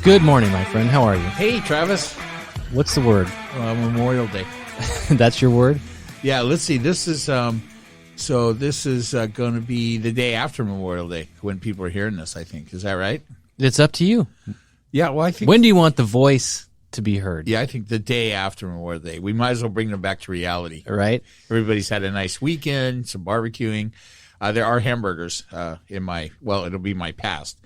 Good morning, my friend. How are you? Hey, Travis. What's the word? Memorial Day. That's your word? Yeah, let's see. This is going to be the day after Memorial Day when people are hearing this, I think. Is that right? It's up to you. Yeah, well, I think... When do you want the voice to be heard? Yeah, I think the day after Memorial Day. We might as well bring them back to reality. Right. Everybody's had a nice weekend, some barbecuing. There are hamburgers it'll be my past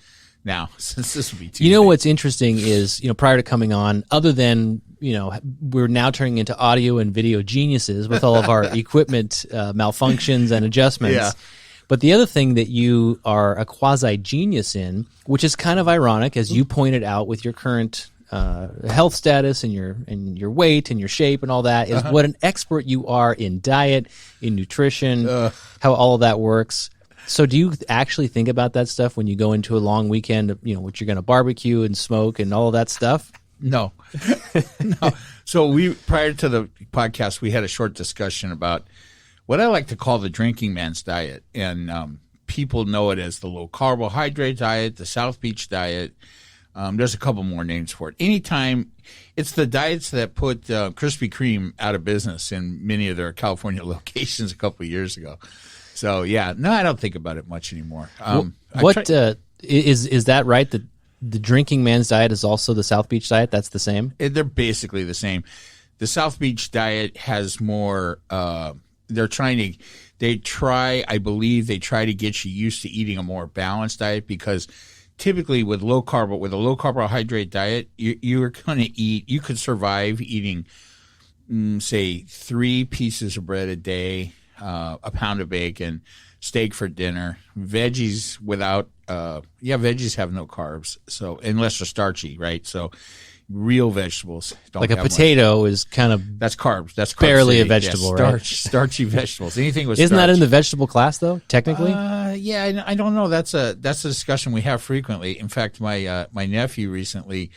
now, since this will be Tuesday. You know what's interesting is, prior to coming on, other than, we're now turning into audio and video geniuses with all of our equipment malfunctions and adjustments. Yeah. But the other thing that you are a quasi-genius in, which is kind of ironic, as you pointed out with your current health status and your weight and your shape and all that, is what an expert you are in diet, in nutrition, how all of that works. So do you actually think about that stuff when you go into a long weekend, what you're going to barbecue and smoke and all of that stuff? No. No. So prior to the podcast, we had a short discussion about what I like to call the drinking man's diet. And people know it as the low carbohydrate diet, the South Beach diet. There's a couple more names for it. Anytime, it's the diets that put Krispy Kreme out of business in many of their California locations a couple of years ago. So, yeah, no, I don't think about it much anymore. Is that right? That the drinking man's diet is also the South Beach diet? That's the same? They're basically the same. The South Beach diet has more, I believe they try to get you used to eating a more balanced diet, because typically with a low carbohydrate diet, you're going to you could survive eating, say, 3 pieces of bread a day, a pound of bacon, steak for dinner, veggies veggies have no carbs, so unless they're starchy, right? So real vegetables don't like a have potato is kind of that's carbs. That's barely city. a vegetable, right? Starchy vegetables. Anything with Isn't starch. that in the vegetable class though? Technically, yeah, I don't know. That's a discussion we have frequently. In fact, my nephew recently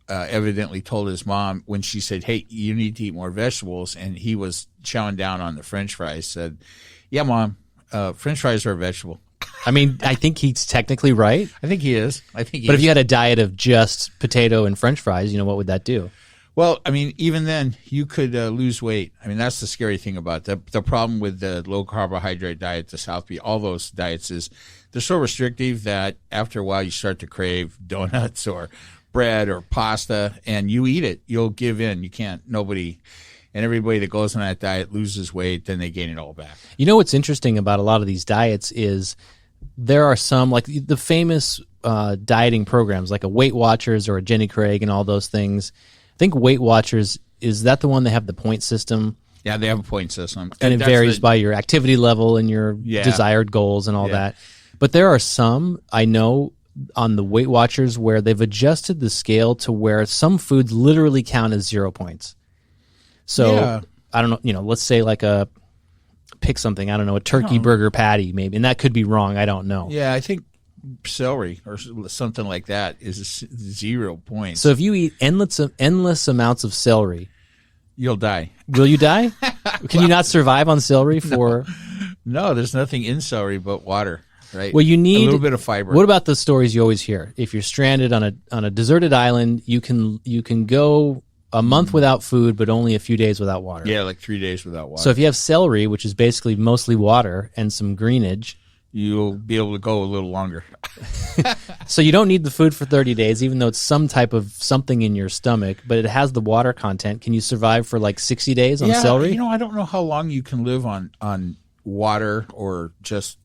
evidently told his mom when she said, "Hey, you need to eat more vegetables," and he was chowing down on the French fries. Said, "Yeah, Mom, French fries are a vegetable." I mean, I think he's technically right. I think he is. But if you had a diet of just potato and French fries, what would that do? Well, I mean, even then, you could lose weight. I mean, that's the scary thing about it. The problem with the low-carbohydrate diet, the South Beach, all those diets is they're so restrictive that after a while you start to crave donuts or bread or pasta, and you eat it. You'll give in. You can't. And everybody that goes on that diet loses weight, then they gain it all back. You know what's interesting about a lot of these diets is there are some, like the famous dieting programs, like a Weight Watchers or a Jenny Craig and all those things. I think Weight Watchers, is that the one that have the point system? Yeah, they have a point system. And it varies by your activity level and your desired goals and all that. But there are some, I know, on the Weight Watchers where they've adjusted the scale to where some foods literally count as 0 points. So, I don't know, let's say pick something, I don't know, a turkey burger patty maybe, and that could be wrong, I don't know. Yeah, I think celery or something like that is 0 points. So if you eat endless amounts of celery, you'll die. Will you die? Can you not survive on celery for... No, there's nothing in celery but water, right? Well, you need a little bit of fiber. What about the stories you always hear? If you're stranded on a deserted island, you can go a month without food, but only a few days without water. Yeah, like 3 days without water. So if you have celery, which is basically mostly water and some greenage, you'll be able to go a little longer. So you don't need the food for 30 days, even though it's some type of something in your stomach, but it has the water content. Can you survive for like 60 days on celery? I don't know how long you can live on water or just,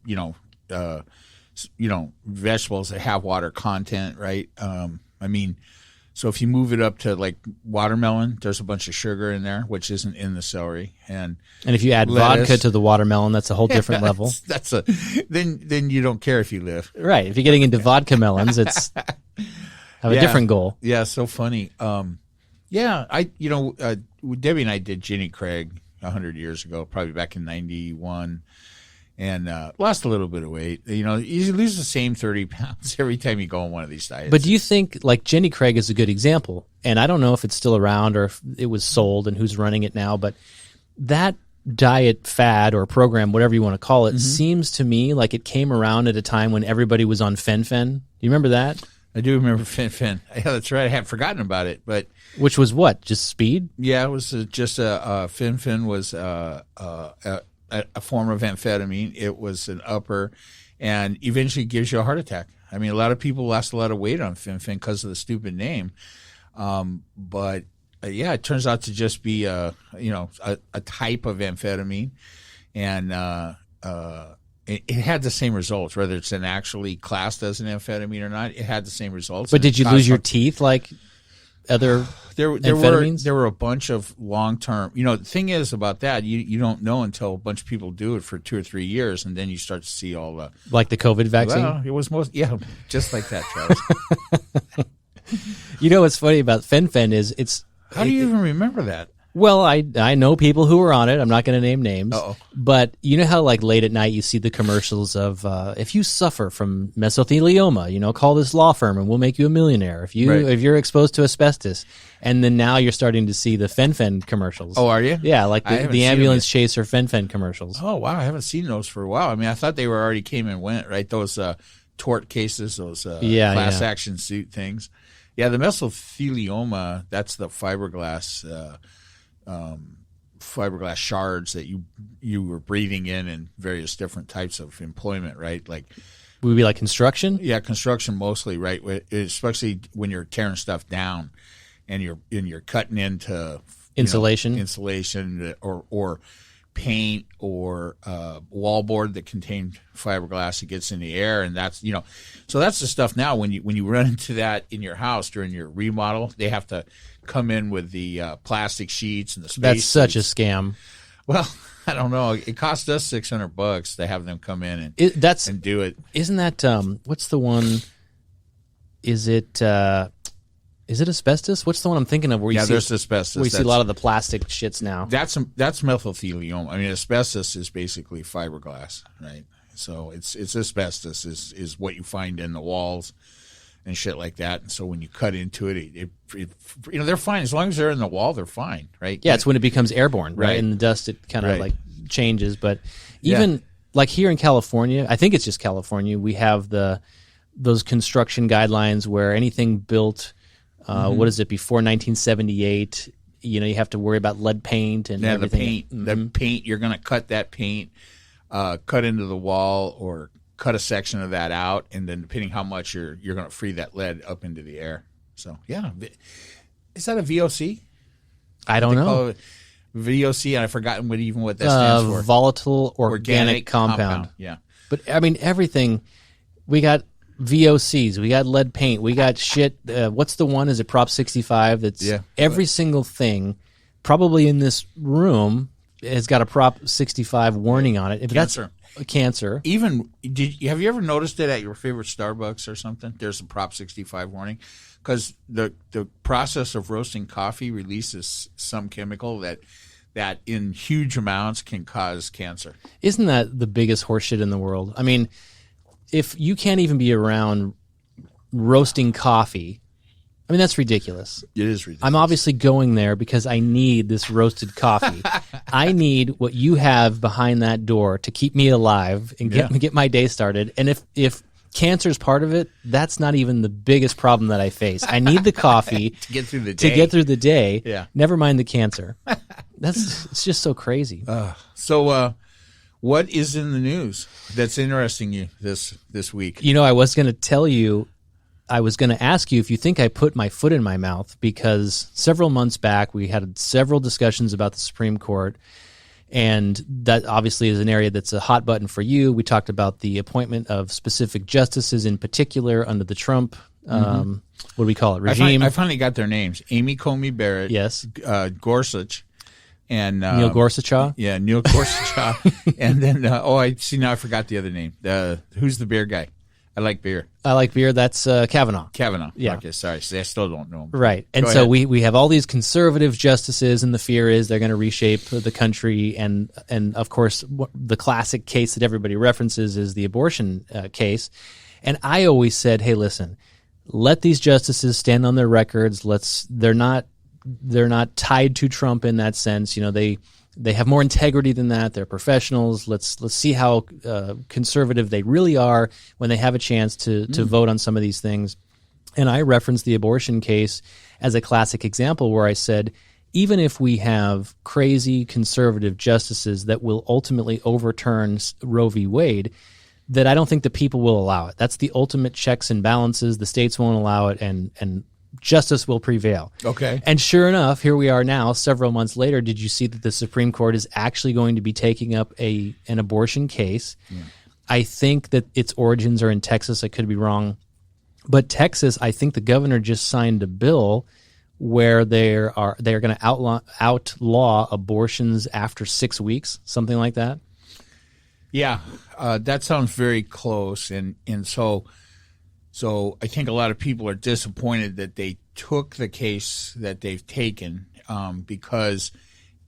vegetables that have water content, right? So if you move it up to like watermelon, there's a bunch of sugar in there, which isn't in the celery. And if you add lettuce, vodka to the watermelon, that's a whole different level. Then you don't care if you live. Right. If you're getting into vodka melons, it's have a different goal. Yeah, so funny. Debbie and I did Jenny Craig 100 years ago, probably back in 91. And lost a little bit of weight. You lose the same 30 pounds every time you go on one of these diets. But do you think, like Jenny Craig is a good example, and I don't know if it's still around or if it was sold and who's running it now, but that diet fad or program, whatever you want to call it, seems to me like it came around at a time when everybody was on fen-phen. Do you remember that? I do remember Fin. Yeah, that's right. I had forgotten about it, but Which was what? Just speed? yeah, it was just Fin was a form of amphetamine. It was an upper, and eventually gives you a heart attack. I mean, a lot of people lost a lot of weight on Fin because of the stupid name, but yeah, it turns out to just be a type of amphetamine, and it had the same results, whether it's actually classed as an amphetamine or not. It had the same results. But did you lose your teeth like other amphetamines? There were a bunch of long-term. The thing is about that, you don't know until a bunch of people do it for 2 or 3 years, and then you start to see all the like the COVID vaccine. Well, it was just like that, Travis. What's funny about Fen is How do you even remember that? Well, I know people who are on it. I'm not going to name names. Uh-oh. But you know how like late at night you see the commercials of if you suffer from mesothelioma, call this law firm and we'll make you a millionaire. If you're exposed to asbestos, and then now you're starting to see the Fen commercials. Oh, are you? Yeah, like the ambulance chaser Fen commercials. Oh wow, I haven't seen those for a while. I mean, I thought they were already came and went, right? Those tort cases, those class action suit things. Yeah, the mesothelioma, that's the fiberglass shards that you were breathing in various different types of employment, right? Like would be like construction? Yeah, construction mostly, right? Especially when you're tearing stuff down and you're cutting into insulation, or paint or wallboard that contained fiberglass that gets in the air, and that's so that's the stuff now when you run into that in your house during your remodel, they have to come in with the plastic sheets and the space. That's such a scam. Well, I don't know. It cost us $600 to have them come in and do it. Isn't that what's the one? Is it asbestos? What's the one I'm thinking of? There's asbestos. We see a lot of the plastic shits now. That's mesothelioma. I mean, asbestos is basically fiberglass, right? So it's asbestos is what you find in the walls and shit like that. And so when you cut into it, they're fine as long as they're in the wall. They're fine, right? Yeah, it's when it becomes airborne, right? In the dust, it kind of like changes. But even like here in California, I think it's just California. We have those construction guidelines where anything built. What is it, before 1978, you have to worry about lead paint and everything. The paint, you're going to cut that paint, cut into the wall or cut a section of that out, and then depending how much you're going to free that lead up into the air. So, yeah. Is that a VOC? I don't know. VOC, and I've forgotten what that stands for. Volatile organic compound. Yeah. But, I mean, everything, we got VOCs, we got lead paint, we got shit. What's the one? Is it Prop 65? That's every single thing, probably in this room, has got a Prop 65 warning on it. If Cancer. That's cancer. Even have you ever noticed it at your favorite Starbucks or something? There's a Prop 65 warning because the process of roasting coffee releases some chemical that in huge amounts can cause cancer. Isn't that the biggest horseshit in the world? I mean, if you can't even be around roasting coffee, I mean, that's ridiculous. It is ridiculous. I'm obviously going there because I need this roasted coffee. I need what you have behind that door to keep me alive and get my day started. And if cancer is part of it, that's not even the biggest problem that I face. I need the coffee to get through the day. Yeah. Never mind the cancer. It's just so crazy. So what is in the news that's interesting you this week? I was going to tell you. I was going to ask you if you think I put my foot in my mouth, because several months back we had several discussions about the Supreme Court, and that obviously is an area that's a hot button for you. We talked about the appointment of specific justices in particular under the Trump, what do we call it, regime? I finally got their names. Amy Coney Barrett. Yes. Gorsuch. And Neil Gorsuch. Yeah, Neil Gorsuch. And then, I see now I forgot the other name. Who's the beer guy? I like beer. That's Kavanaugh. Yeah. Okay, sorry. I still don't know him. Right. And so we have all these conservative justices, and the fear is they're going to reshape the country. And of course, the classic case that everybody references is the abortion case. And I always said, hey, listen, let these justices stand on their records. They're not tied to Trump in that sense. They have more integrity than that. They're professionals. Let's see how conservative they really are when they have a chance to vote on some of these things. And I referenced the abortion case as a classic example where I said, even if we have crazy conservative justices that will ultimately overturn Roe v. Wade, that I don't think the people will allow it. That's the ultimate checks and balances. The states won't allow it, and justice will prevail. Okay. And sure enough, here we are now, several months later. Did you see that the Supreme Court is actually going to be taking up an abortion case? Yeah. I think that its origins are in Texas. I could be wrong. But Texas, I think the governor just signed a bill where they're going to outlaw abortions after 6 weeks, something like that. Yeah, that sounds very close, and so I think a lot of people are disappointed that they took the case that they've taken because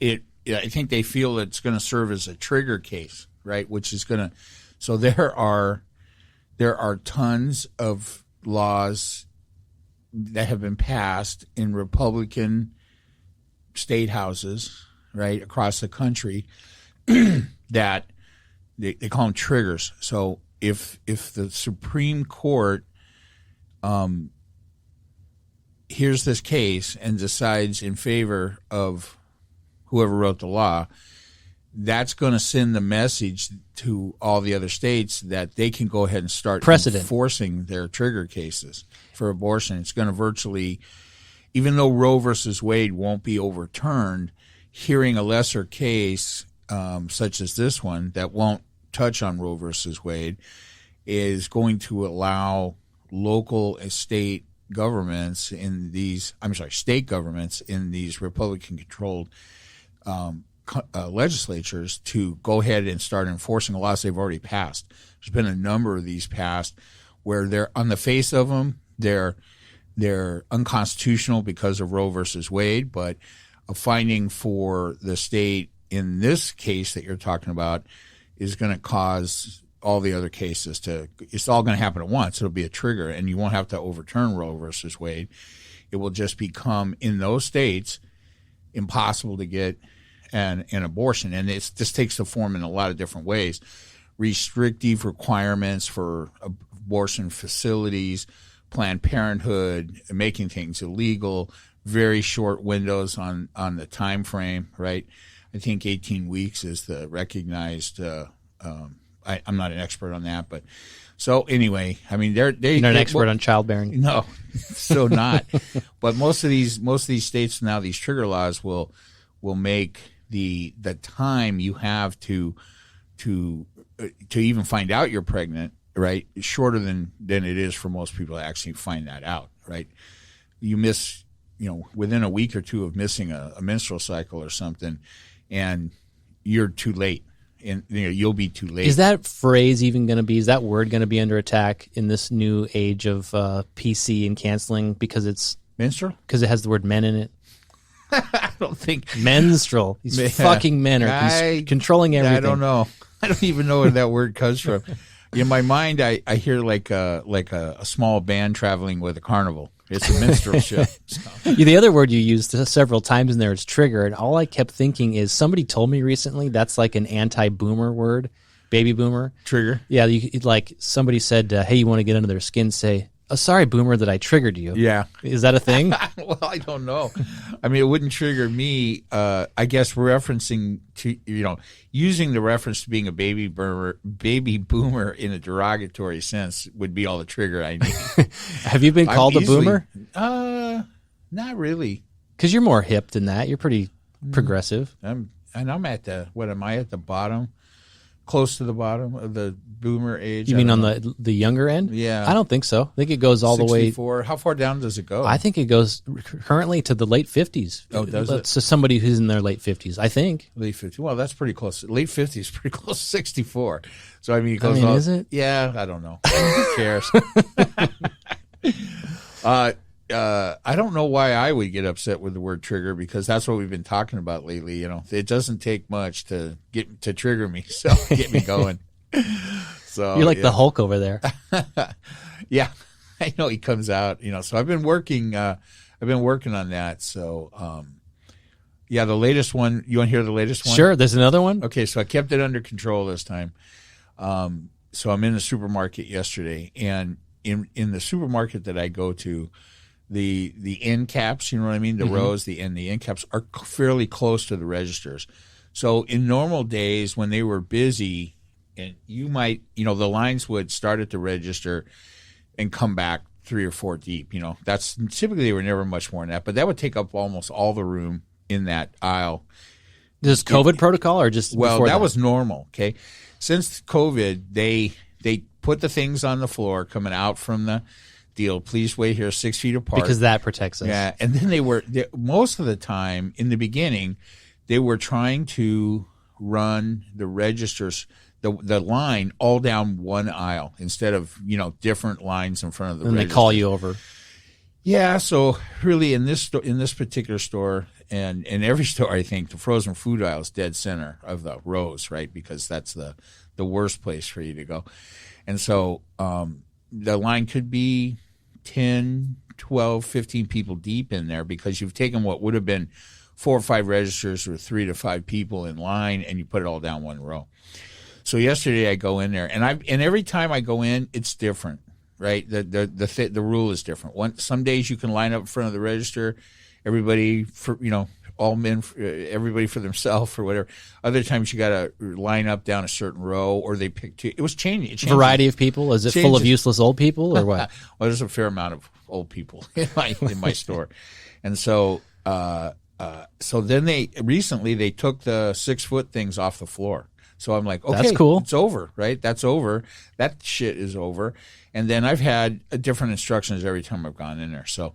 I think they feel it's going to serve as a trigger case, right? Which is going to, so there are tons of laws that have been passed in Republican state houses, right, across the country that they call them triggers. So if the Supreme Court hears this case and decides in favor of whoever wrote the law, that's going to send the message to all the other states that they can go ahead and start enforcing their trigger cases for abortion. It's going to virtually, even though Roe versus Wade won't be overturned, hearing a lesser case such as this one that won't touch on Roe versus Wade is going to allow local and state governments in these, state governments in these Republican-controlled legislatures to go ahead and start enforcing the laws they've already passed. There's been a number of these passed where they're on the face of them, they're unconstitutional because of Roe versus Wade, but a finding for the state in this case that you're talking about is going to cause all the other cases it's all going to happen at once. It'll be a trigger, and you won't have to overturn Roe versus Wade. It will just become, in those states, impossible to get an abortion. And this takes the form in a lot of different ways. Restrictive requirements for abortion facilities, Planned Parenthood, making things illegal, very short windows on the time frame, right? I think 18 weeks is the recognized I'm not an expert on that, but so anyway, I mean, you're not an expert on childbearing. No, so not. But most of these states now, these trigger laws will make the time you have to even find out you're pregnant, right, shorter than it is for most people to actually find that out, right? You miss, within a week or two of missing a menstrual cycle or something, and you're too late. And you'll be too late. Is that phrase even going to be? Is that word going to be under attack in this new age of PC and canceling because it's menstrual? Because it has the word "men" in it. I don't think menstrual. These fucking men are controlling everything. I don't know. I don't even know where that word comes from. In my mind, I hear like a small band traveling with a carnival. It's a minstrel show. So. The other word you used several times in there is trigger, and all I kept thinking is somebody told me recently that's like an anti-boomer word, baby boomer. Trigger? Yeah, like somebody said, hey, you want to get under their skin, say, oh, sorry, boomer, that I triggered you. Yeah. Is that a thing? Well, I don't know. I mean, it wouldn't trigger me. I guess referencing to, using the reference to being a baby boomer in a derogatory sense would be all the trigger I need. Have you been called a boomer? Not really. Because you're more hip than that. You're pretty progressive. I'm at the bottom? Close to the bottom of the boomer age. You mean on the younger end? Yeah. I don't think so. I think it goes all 64. the way. How far down does it go? I think it goes currently to the late 50s. Oh, does it? So somebody who's in their late 50s, I think. Late 50s. Well, that's pretty close. Late 50s is pretty close to 64. So, I mean, it goes is it? Yeah, I don't know. Who cares? I don't know why I would get upset with the word trigger, because that's what we've been talking about lately. It doesn't take much to trigger me, so get me going. So you're like the Hulk over there. Yeah, I know he comes out. So I've been working. I've been working on that. So yeah, the latest one. You want to hear the latest one? Sure. There's another one. Okay, so I kept it under control this time. So I'm in the supermarket yesterday, and in the supermarket that I go to, the end caps, you know what I mean? The rows, the end caps are fairly close to the registers. So in normal days when they were busy, and you might, the lines would start at the register and come back 3 or 4 deep. That's typically they were never much more than that, but that would take up almost all the room in that aisle. Just COVID protocol or just well, before that was normal. Okay, since COVID, they put the things on the floor coming out from the deal. Please wait here 6 feet apart because that protects us. Yeah, and then most of the time in the beginning, they were trying to run the registers, the line all down one aisle instead of different lines in front of the register. And they call you over. Yeah, so really in this particular store and in every store, I think the frozen food aisle is dead center of the rows, right? Because that's the worst place for you to go. And so the line could be 10, 12, 15 people deep in there because you've taken what would have been 4 or 5 registers with 3 to 5 people in line and you put it all down one row. So yesterday I go in there and every time I go in, it's different. Right, the rule is different. Some days you can line up in front of the register, everybody for all men, everybody for themselves or whatever. Other times you got to line up down a certain row, or they pick two. It was changing. Variety of people. Is it full of useless old people or what? Well, there's a fair amount of old people in my store, and so then they recently took the 6-foot things off the floor. So I'm like, okay, that's cool. It's over, right? That's over. That shit is over. And then I've had different instructions every time I've gone in there. So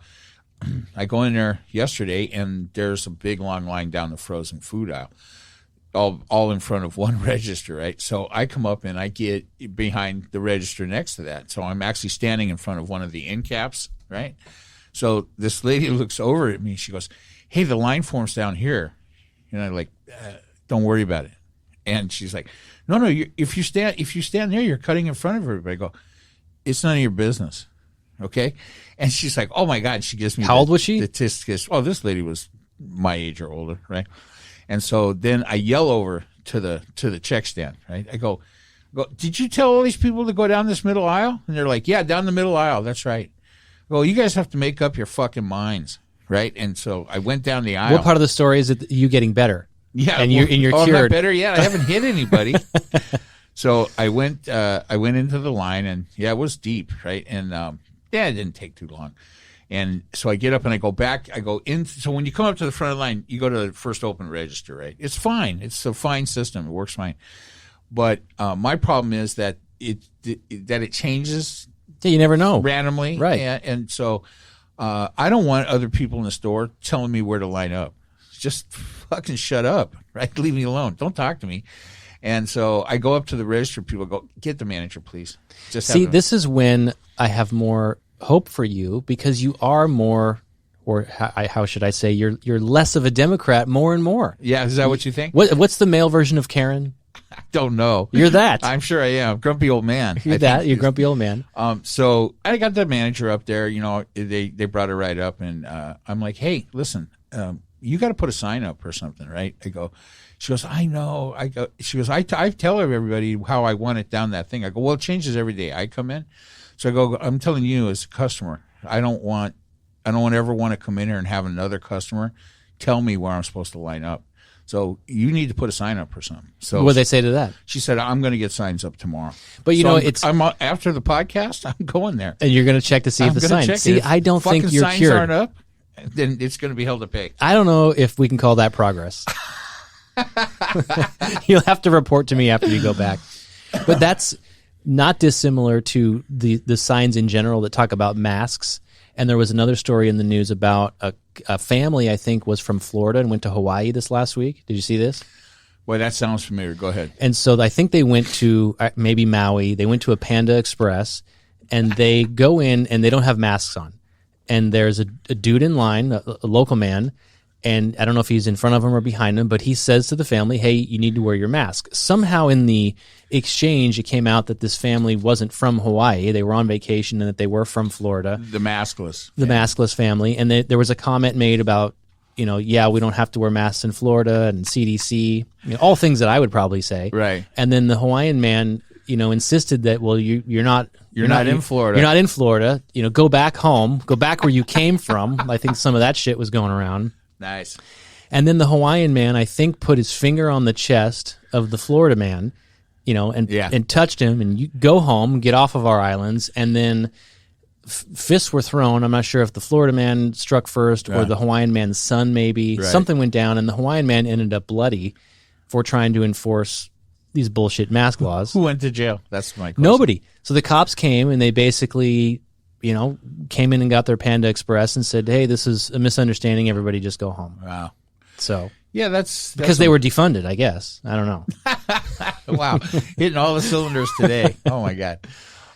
I go in there yesterday, and there's a big long line down the frozen food aisle, all in front of one register, right? So I come up and I get behind the register next to that. So I'm actually standing in front of one of the end caps, right? So this lady looks over at me. She goes, "Hey, the line forms down here." And I'm like, "Don't worry about it." And she's like, "No, if you stand there, you're cutting in front of everybody." I go, "It's none of your business." Okay. And she's like, "Oh my God." She gives me how old was she? Statistics. Oh, this lady was my age or older. Right. And so then I yell over to the check stand. Right. I go, "Did you tell all these people to go down this middle aisle?" And they're like, "Yeah, down the middle aisle. That's right." Well, you guys have to make up your fucking minds. Right. And so I went down the aisle. What part of the story is it you getting better? Yeah, and you're cured. I'm not better yet. I haven't hit anybody. So I went into the line, and it was deep, right? And it didn't take too long. And so I get up and I go back. I go in. So when you come up to the front of the line, you go to the first open register, right? It's fine. It's a fine system. It works fine. But my problem is that it changes. Yeah, you never know randomly, right? And so I don't want other people in the store telling me where to line up. Just fucking shut up, right? Leave me alone. Don't talk to me. And so I go up to the register. People go, "Get the manager, please." See, this is when I have more hope for you because you are more, or how should I say, you're less of a Democrat more and more. Yeah, is that what you think? What's the male version of Karen? I don't know. You're that. I'm sure I am. Grumpy old man. You're that. You're grumpy old man. So I got the manager up there. They brought her right up, and I'm like, "Hey, listen. You got to put a sign up or something, right?" She goes, "I know." She goes, I tell everybody how I want it down that thing. I go, "Well, it changes every day I come in." So I go, "I'm telling you as a customer, I don't ever want to come in here and have another customer tell me where I'm supposed to line up. So you need to put a sign up or something." So what did they say to that? She said, "I'm going to get signs up tomorrow." But I'm after the podcast, I'm going there. And you're going to check to see if the signs. See, I don't think you're signs cured. Aren't up, then it's going to be held to pay. I don't know if we can call that progress. You'll have to report to me after you go back. But that's not dissimilar to the signs in general that talk about masks. And there was another story in the news about a family, I think, was from Florida and went to Hawaii this last week. Did you see this? Well, that sounds familiar. Go ahead. And so I think they went to maybe Maui. They went to a Panda Express, and they go in, and they don't have masks on. And there's a dude in line, a local man, and I don't know if he's in front of him or behind him, but he says to the family, "Hey, you need to wear your mask." Somehow in the exchange, it came out that this family wasn't from Hawaii. They were on vacation and that they were from Florida. The maskless. The maskless family. And there was a comment made about, we don't have to wear masks in Florida and CDC, all things that I would probably say. Right. And then the Hawaiian man insisted that, well, you're not in Florida. You're not in Florida. Go back home. Go back where you came from. I think some of that shit was going around. Nice. And then the Hawaiian man, I think, put his finger on the chest of the Florida man, and touched him, and you go home, get off of our islands, and then fists were thrown. I'm not sure if the Florida man struck first or the Hawaiian man's son, maybe. Right. Something went down, and the Hawaiian man ended up bloody for trying to enforce these bullshit mask laws. Who went to jail? That's my question. Nobody. So the cops came, and they basically, came in and got their Panda Express and said, hey, this is a misunderstanding. Everybody just go home. Wow. So yeah, that's because they were defunded, I guess. I don't know. Wow, hitting all the cylinders today. Oh my God.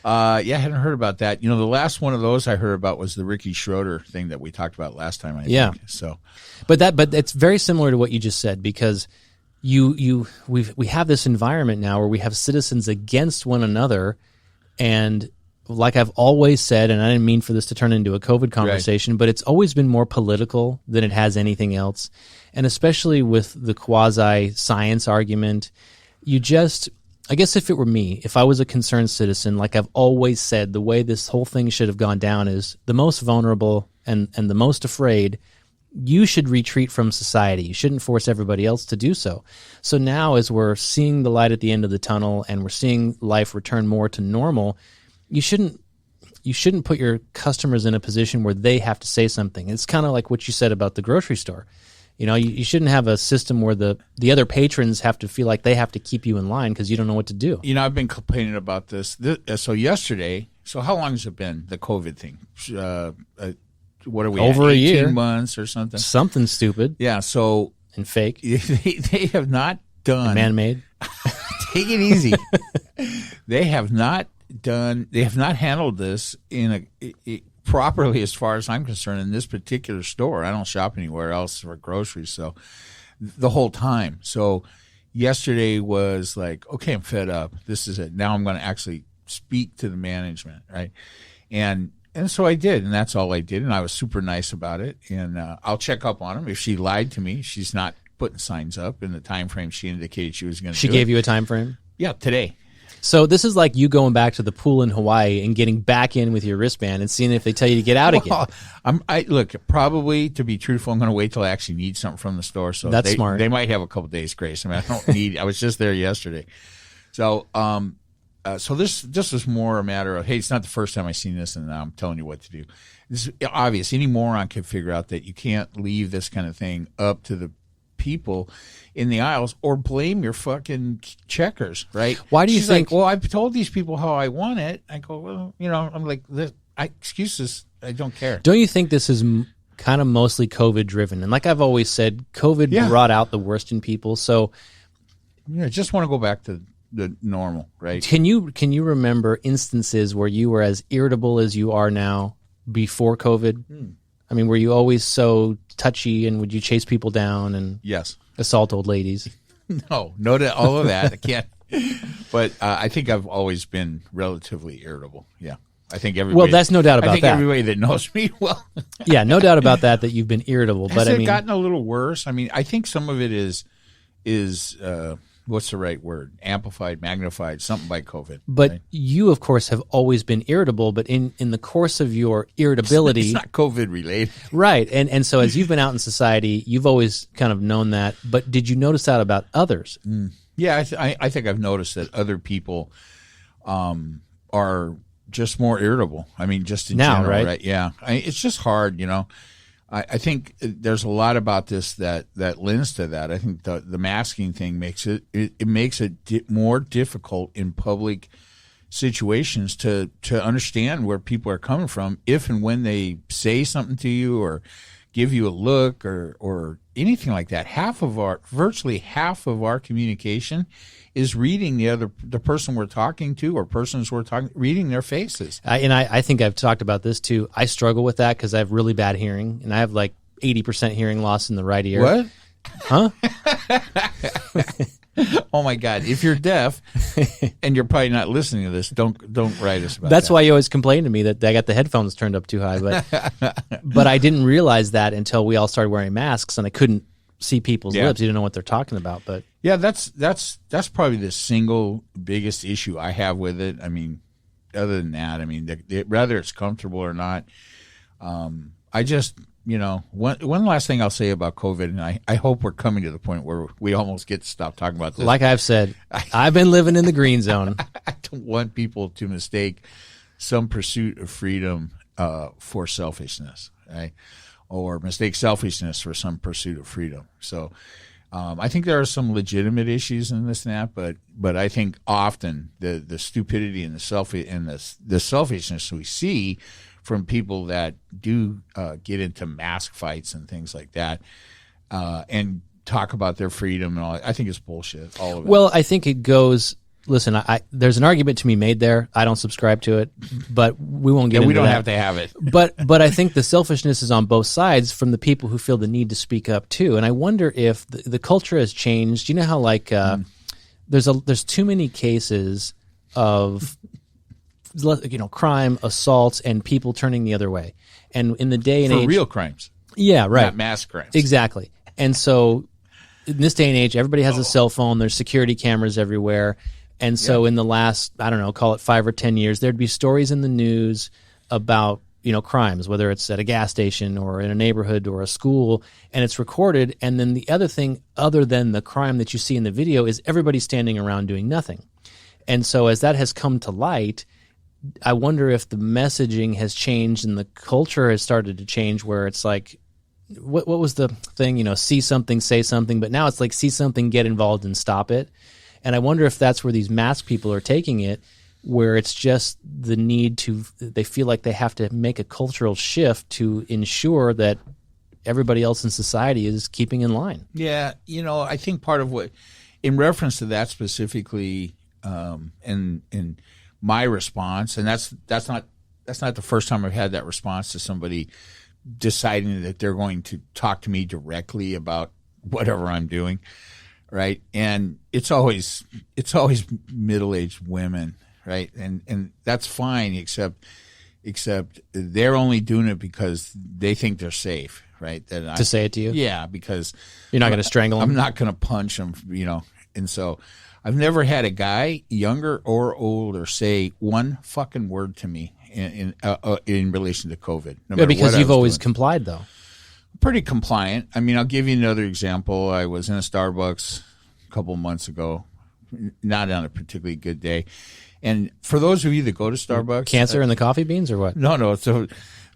I hadn't heard about that. The last one of those I heard about was the Ricky Schroeder thing that we talked about last time. I think. So, but it's very similar to what you just said, because we have this environment now where we have citizens against one another, and like I've always said, and I didn't mean for this to turn into a COVID conversation, but it's always been more political than it has anything else. And especially with the quasi-science argument, I guess if it were me, if I was a concerned citizen, like I've always said, the way this whole thing should have gone down is the most vulnerable and the most afraid, you should retreat from society. You shouldn't force everybody else to do so. So now, as we're seeing the light at the end of the tunnel and we're seeing life return more to normal, you shouldn't put your customers in a position where they have to say something. It's kind of like what you said about the grocery store. You shouldn't have a system where the other patrons have to feel like they have to keep you in line because you don't know what to do. I've been complaining about this. So yesterday, how long has it been, the COVID thing? What are we over at, 18 a year? 18 months or something? Something stupid. Yeah, so. And fake. They have not done. Man-made. Take it easy. They have not handled this properly, as far as I'm concerned, in this particular store. I don't shop anywhere else for groceries, so the whole time. So yesterday was like, okay, I'm fed up. This is it. Now I'm going to actually speak to the management, right? And so I did, and that's all I did, and I was super nice about it. And I'll check up on them. If she lied to me, she's not putting signs up in the time frame she indicated she was going to do. She gave you a time frame? Yeah, today. So this is like you going back to the pool in Hawaii and getting back in with your wristband and seeing if they tell you to get out again. Look, probably, to be truthful, I'm going to wait till I actually need something from the store. So that's smart. They might have a couple days grace. I don't need. I was just there yesterday, so so this was more a matter of, hey, it's not the first time I've seen this, and now I'm telling you what to do. This is obvious. Any moron can figure out that you can't leave this kind of thing up to the people in the aisles, or blame your fucking checkers, right? Why do you think? Like, well, I've told these people how I want it. I go, well, I'm like, excuses. I don't care. Don't you think this is kind of mostly COVID driven? And like I've always said, COVID brought out the worst in people. So, I just want to go back to the normal, right? Can you remember instances where you were as irritable as you are now before COVID? I mean, were you always so touchy, and would you chase people down and assault old ladies? No to all of that. I can't. But I think I've always been relatively irritable. Yeah. I think everybody. Well, that's no doubt about that. I think everybody that knows me well. Yeah, no doubt about that you've been irritable. Has it gotten a little worse? I mean, I think some of it is what's the right word? Amplified, magnified, something by COVID. But right? You, of course, have always been irritable, but in the course of your irritability... It's not COVID related. Right. And so as you've been out in society, you've always kind of known that. But did you notice that about others? Yeah, I think I've noticed that other people are just more irritable. I mean, just in general, right? Yeah. It's just hard, I think there's a lot about this that lends to that. I think the masking thing makes it more difficult in public situations to understand where people are coming from if and when they say something to you or give you a look or anything like that. Virtually half of our communication is reading the person we're talking to or persons we're talking, reading their faces. I think I've talked about this too. I struggle with that because I have really bad hearing, and I have like 80% hearing loss in the right ear. What? Huh? Oh my God! If you're deaf and you're probably not listening to this, don't write us about That's that. why you always complain to me that I got the headphones turned up too high. But I didn't realize that until we all started wearing masks, and I couldn't see people's lips. You don't know what they're talking about. But yeah, that's probably the single biggest issue I have with it. I mean, other than that, I mean, whether it's comfortable or not, I just, one last thing I'll say about COVID, and I hope we're coming to the point where we almost get to stop talking about this. Like I've said, I've been living in the green zone. I don't want people to mistake some pursuit of freedom for selfishness, right? Or mistake selfishness for some pursuit of freedom. So I think there are some legitimate issues in this and that, but I think often the stupidity and the selfishness we see from people that do get into mask fights and things like that, and talk about their freedom and all, I think it's bullshit. All of it. Well, I think it goes. Listen, there's an argument to be made there. I don't subscribe to it, but we won't get into that. We don't have to have it. but I think the selfishness is on both sides from the people who feel the need to speak up too. And I wonder if the culture has changed. You know how there's too many cases of crime, assaults, and people turning the other way. And in the day and age, for real crimes, yeah, right, not mass crimes, exactly. And so in this day and age, everybody has a cell phone. There's security cameras everywhere. And so in the last, I don't know, call it 5 or 10 years, there'd be stories in the news about, crimes, whether it's at a gas station or in a neighborhood or a school, and it's recorded. And then the other thing, other than the crime that you see in the video, is everybody standing around doing nothing. And so as that has come to light, I wonder if the messaging has changed and the culture has started to change, where it's like, what was the thing, see something, say something, but now it's like see something, get involved, and stop it. And I wonder if that's where these mask people are taking it, where it's just the need they feel like they have to make a cultural shift to ensure that everybody else in society is keeping in line. Yeah, I think part of what, in reference to that specifically, in my response, and that's not the first time I've had that response to somebody deciding that they're going to talk to me directly about whatever I'm doing. Right. And it's always middle-aged women. Right. And that's fine, except they're only doing it because they think they're safe. Right. To say it to you. Yeah. Because you're not going to strangle them. I'm not going to punch them, and so I've never had a guy, younger or older, say one fucking word to me in relation to COVID. No because you've always complied, though. Pretty compliant. I mean, I'll give you another example. I was in a Starbucks a couple of months ago, not on a particularly good day. And for those of you that go to Starbucks, cancer in the coffee beans or what? No. So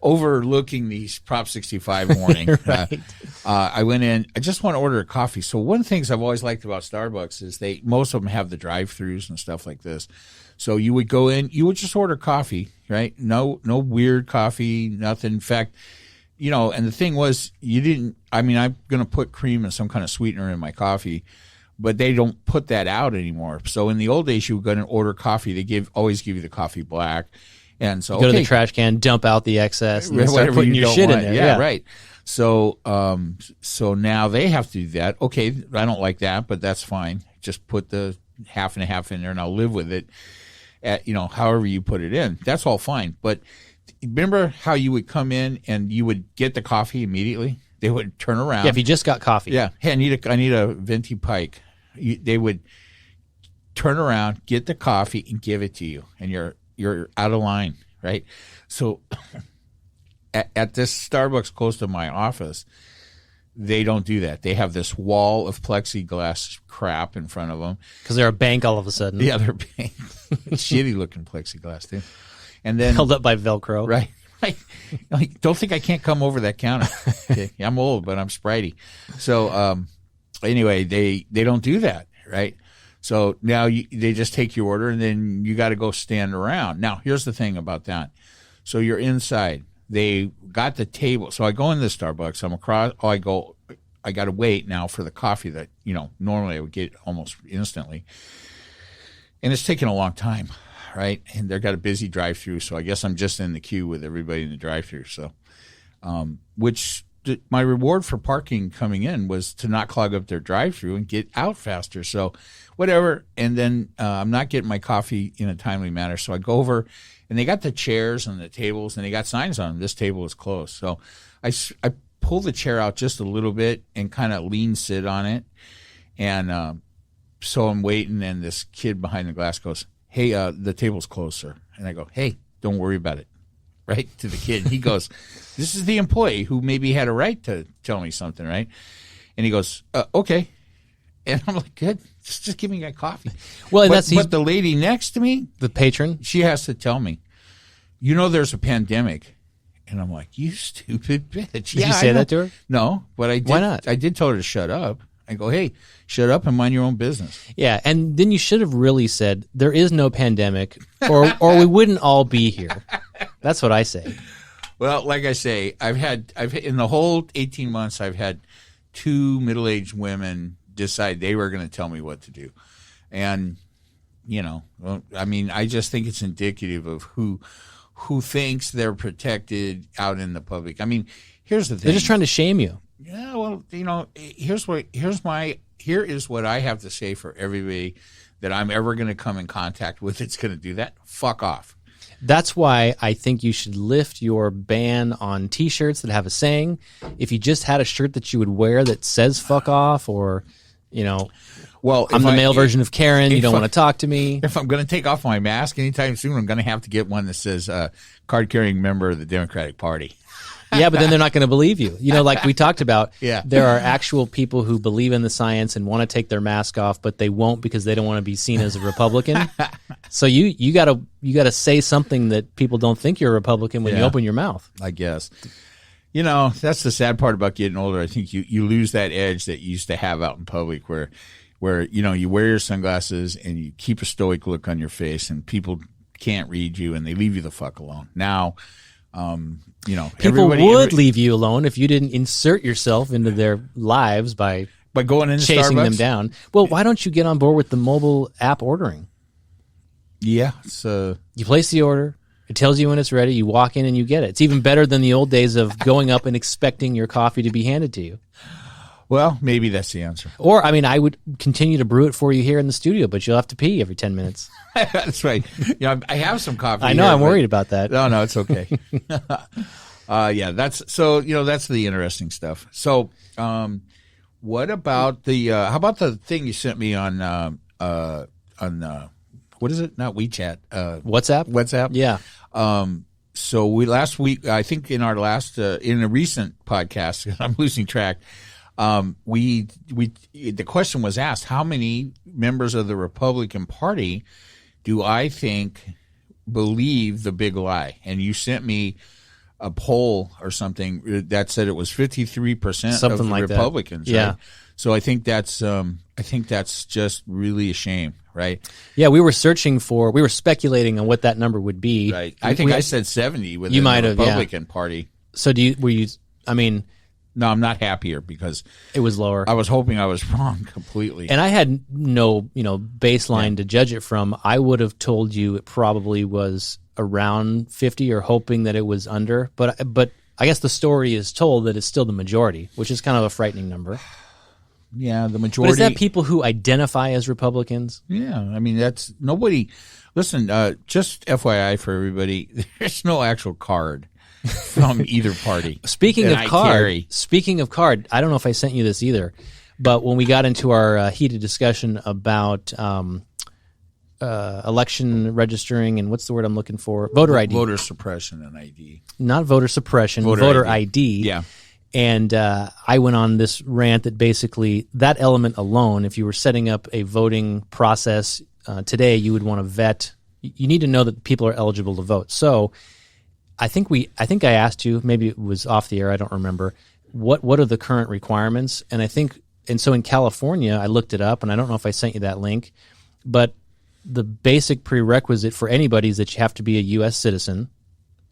overlooking the Prop 65 warning, right. I went in. I just want to order a coffee. So one of the things I've always liked about Starbucks is most of them have the drive-throughs and stuff like this. So you would go in, you would just order coffee, right? No weird coffee, nothing. In fact, and the thing was, I'm going to put cream and some kind of sweetener in my coffee, but they don't put that out anymore. So in the old days, you were going to order coffee. They always give you the coffee black. And so go to the trash can, dump out the excess, and start putting your shit in there. Yeah, right. So now they have to do that. Okay, I don't like that, but that's fine. Just put the half and a half in there, and I'll live with it. However you put it in, that's all fine. But remember how you would come in and you would get the coffee immediately? They would turn around. Yeah, if you just got coffee. Yeah. Hey, I need a venti pike. They would turn around, get the coffee, and give it to you, and you're out of line, right? So at this Starbucks close to my office, they don't do that. They have this wall of plexiglass crap in front of them. Because they're a bank all of a sudden. Yeah, they're a bank. Shitty looking plexiglass, too. And then held up by Velcro. Right. Don't think I can't come over that counter. Okay. I'm old, but I'm spritey. So anyway, they don't do that, right? So now they just take your order, and then you got to go stand around. Now, here's the thing about that. So you're inside. They got the table. So I go into the Starbucks. I'm across. I got to wait now for the coffee that normally I would get almost instantly, and it's taking a long time. Right, and they've got a busy drive-through, so I guess I'm just in the queue with everybody in the drive-through. So, my reward for parking coming in was to not clog up their drive-through and get out faster. So, whatever. And then I'm not getting my coffee in a timely manner, so I go over, and they got the chairs and the tables, and they got signs on them. This table is closed. So, I pull the chair out just a little bit and kind of sit on it. And so I'm waiting, and this kid behind the glass goes, "Hey, the table's closed, sir." And I go, "Hey, don't worry about it." Right, to the kid. He goes, "This is the employee who maybe had a right to tell me something, right?" And he goes, "Okay." And I'm like, "Good, just give me my coffee." Well, but the lady next to me, the patron, she has to tell me, "There's a pandemic." And I'm like, "You stupid bitch." Did you say that to her? No, but I did. Why not? I did tell her to shut up. I go, "Hey, shut up and mind your own business." Yeah, and then you should have really said, "There is no pandemic," or we wouldn't all be here. That's what I say. Well, like I say, I've had in the whole 18 months, I've had 2 middle-aged women decide they were going to tell me what to do, and I just think it's indicative of who thinks they're protected out in the public. I mean, here's the thing: they're just trying to shame you. Yeah, well, here is what I have to say for everybody that I'm ever going to come in contact with that's going to do that. Fuck off. That's why I think you should lift your ban on T-shirts that have a saying. If you just had a shirt that you would wear that says "fuck off," or well, I'm the male version of Karen. You don't want to talk to me. If I'm going to take off my mask anytime soon, I'm going to have to get one that says "card-carrying member of the Democratic Party." Yeah, but then they're not going to believe you. Like we talked about, yeah. There are actual people who believe in the science and want to take their mask off, but they won't because they don't want to be seen as a Republican. So you gotta say something that people don't think you're a Republican when you open your mouth. I guess. That's the sad part about getting older. I think you lose that edge that you used to have out in public where you wear your sunglasses and you keep a stoic look on your face and people can't read you and they leave you the fuck alone. Now, people would leave you alone if you didn't insert yourself into their lives by going into chasing Starbucks? them down. Well, why don't you get on board with the mobile app ordering? Yeah, you place the order. It tells you when it's ready. You walk in and you get it. It's even better than the old days of going up and expecting your coffee to be handed to you. Well, maybe that's the answer. Or, I would continue to brew it for you here in the studio, but you'll have to pee every 10 minutes. That's right. I have some coffee. I know. Here, I'm worried about that. No, it's okay. That's the interesting stuff. So, what about how about the thing you sent me on what is it? Not WeChat. WhatsApp. Yeah. So last week, I think in our last, in a recent podcast, I'm losing track. The question was asked, how many members of the Republican Party do I think believe the big lie? And you sent me a poll or something that said it was 53% of the Republicans. Yeah. Right? So I think that's just really a shame, right? Yeah, we were speculating on what that number would be. Right. I think I said 70 within the Republican Party. So No, I'm not happier because it was lower. I was hoping I was wrong completely. And I had no, baseline to judge it from. I would have told you it probably was around 50 or hoping that it was under. But I guess the story is told that it's still the majority, which is kind of a frightening number. Yeah, the majority. But is that people who identify as Republicans? Yeah, that's nobody. Listen, just FYI for everybody, there's no actual card from either party. Speaking of card, I don't know if I sent you this either, but when we got into our heated discussion about election registering and what's the word I'm looking for? Voter ID. Voter suppression and ID. Not voter suppression, voter ID. Yeah. And I went on this rant that basically that element alone, if you were setting up a voting process today, you would want to vet. You need to know that people are eligible to vote. So I think I asked you, maybe it was off the air, I don't remember, what are the current requirements? And so in California, I looked it up, and I don't know if I sent you that link, but the basic prerequisite for anybody is that you have to be a U.S. citizen.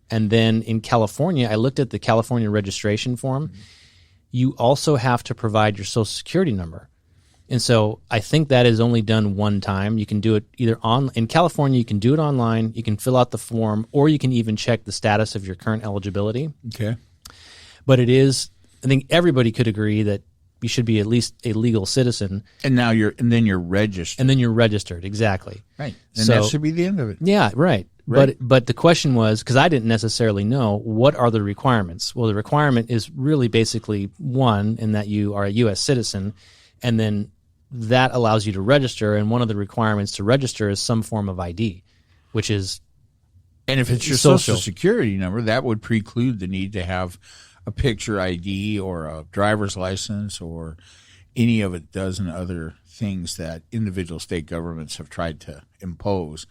And then in California, I looked at the California registration form. Mm-hmm. You also have to provide your Social Security number. And so I think that is only done one time. You can do it in California, you can do it online, you can fill out the form, or you can even check the status of your current eligibility. Okay. But I think everybody could agree that you should be at least a legal citizen. And then you're registered. And then you're registered, exactly. Right. And that should be the end of it. Yeah, right. But the question was, because I didn't necessarily know, what are the requirements? Well, the requirement is really basically one, in that you are a U.S. citizen, and then that allows you to register, and one of the requirements to register is some form of ID, which is and if it's your social security number, that would preclude the need to have a picture ID or a driver's license or any of a dozen other things that individual state governments have tried to impose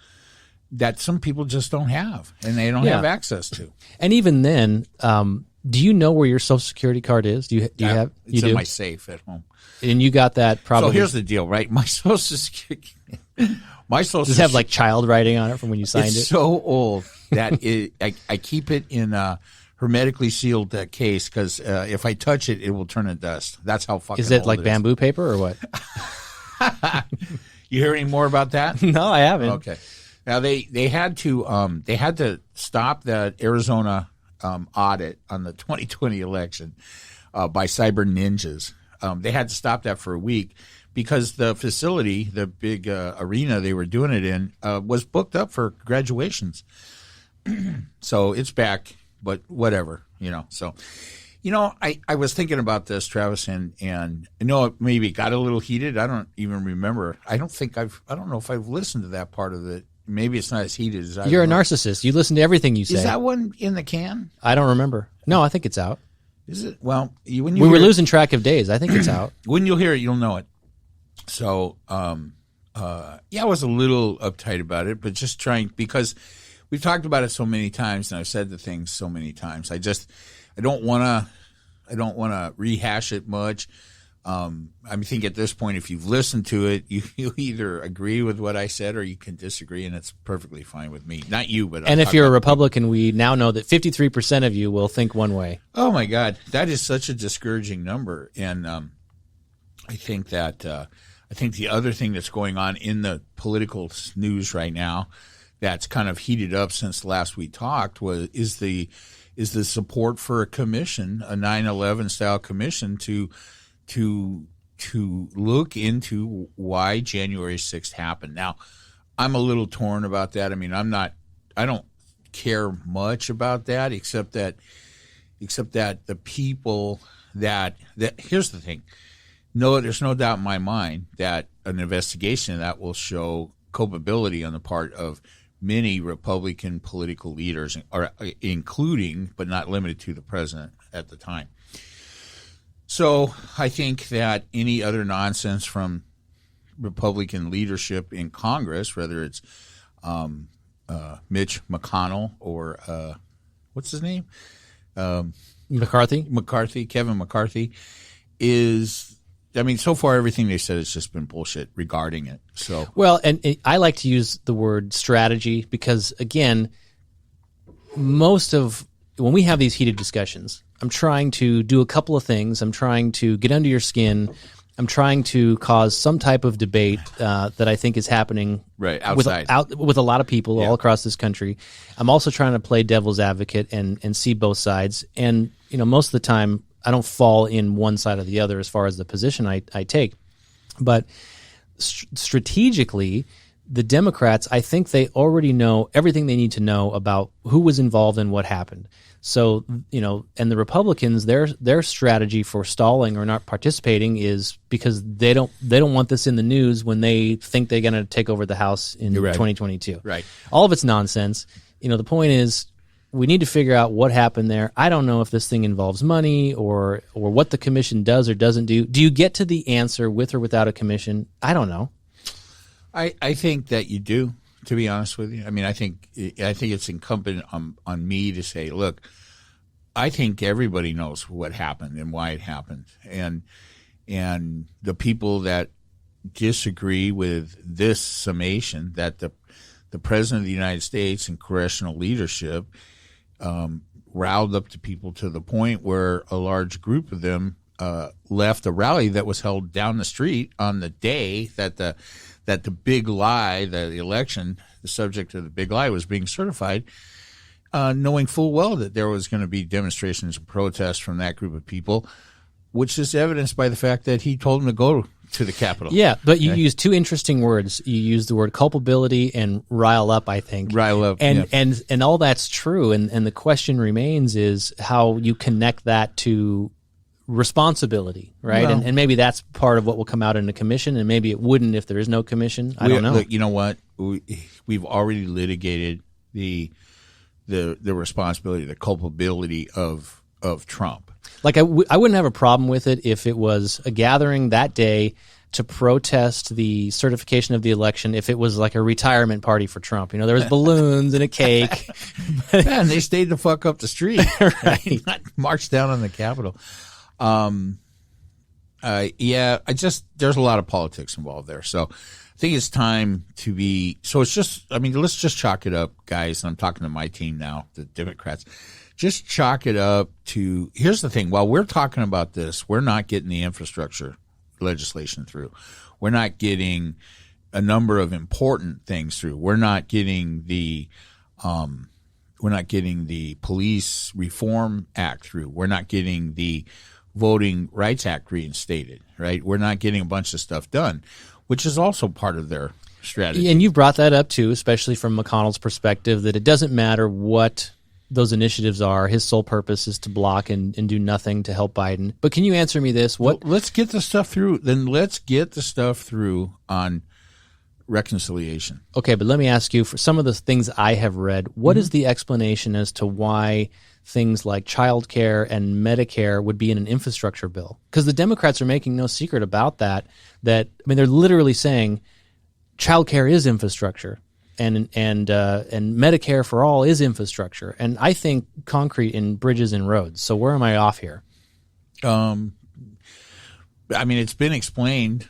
that some people just don't have and they don't have access to. And even then, do you know where your social security card is? Do you have? It's in my safe at home. And you got that probably. So here's the deal, right? My social security. Does it have like child writing on it from when you signed it? It's so old that I keep it in a hermetically sealed case because if I touch it, it will turn to dust. That's how fucking is it old like it bamboo paper or what? You hear any more about that? No, I haven't. Okay. Now they had to stop the Arizona audit on the 2020 election by cyber ninjas. They had to stop that for a week because the facility, the big arena they were doing it in, was booked up for graduations. So it's back, but whatever, So, I was thinking about this, Travis, and I know it maybe got a little heated. I don't even remember. I don't know if I've listened to that part of it. Maybe it's not as heated as I. You're a narcissist. You listen to everything you say. Is that one in the can? I don't remember. No, I think it's out. Is it? Well, we were losing track of days. I think it's out. When you'll hear it, you'll know it. So, I was a little uptight about it, but just trying because we've talked about it so many times, and I've said the things so many times. I don't want to rehash it much. I think at this point, if you've listened to it, you either agree with what I said or you can disagree, and it's perfectly fine with me. Not you, but and if you're a Republican, we now know that 53% of you will think one way. Oh my God, that is such a discouraging number, and I think that I think the other thing that's going on in the political news right now, that's kind of heated up since last we talked, is the support for a commission, a 9/11 style commission to look into why January 6th happened. Now, I'm a little torn about that. I mean, I don't care much about that, except that the people that here's the thing. No, there's no doubt in my mind that an investigation of that will show culpability on the part of many Republican political leaders, or including but not limited to the president at the time. So I think that any other nonsense from Republican leadership in Congress, whether it's Mitch McConnell or what's his name? McCarthy, Kevin McCarthy, so far everything they said has just been bullshit regarding it. So well, and I like to use the word strategy because, again, when we have these heated discussions, I'm trying to do a couple of things. I'm trying to get under your skin. I'm trying to cause some type of debate that I think is happening right outside with a lot of people all across this country. I'm also trying to play devil's advocate and see both sides. And most of the time, I don't fall in one side or the other as far as the position I take. But strategically, the Democrats, I think they already know everything they need to know about who was involved and what happened. So, and the Republicans, their strategy for stalling or not participating is because they don't want this in the news when they think they're going to take over the House in 2022. Right. All of it's nonsense. The point is we need to figure out what happened there. I don't know if this thing involves money or what the commission does or doesn't do. Do you get to the answer with or without a commission? I don't know. I think that you do, to be honest with you. I mean, I think it's incumbent on me to say, look, I think everybody knows what happened and why it happened. And the people that disagree with this summation that the President of the United States and congressional leadership riled up the people to the point where a large group of them left a rally that was held down the street on the day that the big lie, the election, the subject of the big lie was being certified, knowing full well that there was going to be demonstrations and protests from that group of people which is evidenced by the fact that he told him to go to the Capitol. Yeah, but you use two interesting words. You use the word culpability and rile up, I think. Rile up, and all that's true. And the question remains is how you connect that to responsibility, right? Well, and maybe that's part of what will come out in the commission, and maybe it wouldn't if there is no commission. I don't know. Look, you know what? We've already litigated the responsibility, the culpability of Trump. Like I wouldn't have a problem with it if it was a gathering that day to protest the certification of the election. If it was like a retirement party for Trump, there was balloons and a cake. Man, they stayed the fuck up the street, right? Not marched down on the Capitol. There's a lot of politics involved there. So I think it's time to be, let's just chalk it up, guys. And I'm talking to my team now, the Democrats. Just chalk it up to, here's the thing. While we're talking about this, we're not getting the infrastructure legislation through. We're not getting a number of important things through. We're not getting the Police Reform Act through. We're not getting the Voting Rights Act reinstated, right? We're not getting a bunch of stuff done, which is also part of their strategy. And you brought that up too, especially from McConnell's perspective, that it doesn't matter what those initiatives are. His sole purpose is to block and do nothing to help Biden. But can you answer me this? Let's get the stuff through. Then let's get the stuff through on reconciliation. Okay, but let me ask you, for some of the things I have read, what is the explanation as to why things like child care and Medicare would be in an infrastructure bill? Because the Democrats are making no secret about that. They're literally saying child care is infrastructure. And Medicare for all is infrastructure, and I think concrete in bridges and roads. So where am I off here? It's been explained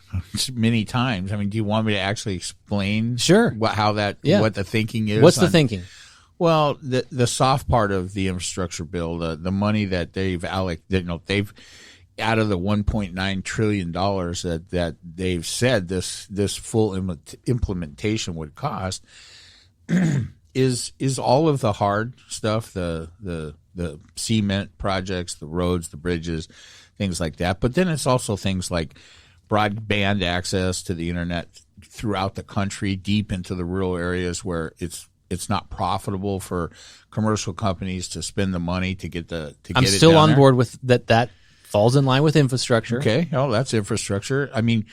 many times. Do you want me to actually explain? Sure. What the thinking is? What's the thinking? Well, the soft part of the infrastructure bill, the money that they've they've out of the $1.9 trillion that they've said this full implementation would cost is all of the hard stuff, the cement projects, the roads, the bridges, things like that. But then it's also things like broadband access to the internet throughout the country, deep into the rural areas where it's not profitable for commercial companies to spend the money to get it. I'm still on board with that. Falls in line with infrastructure. Okay. Oh, that's infrastructure. And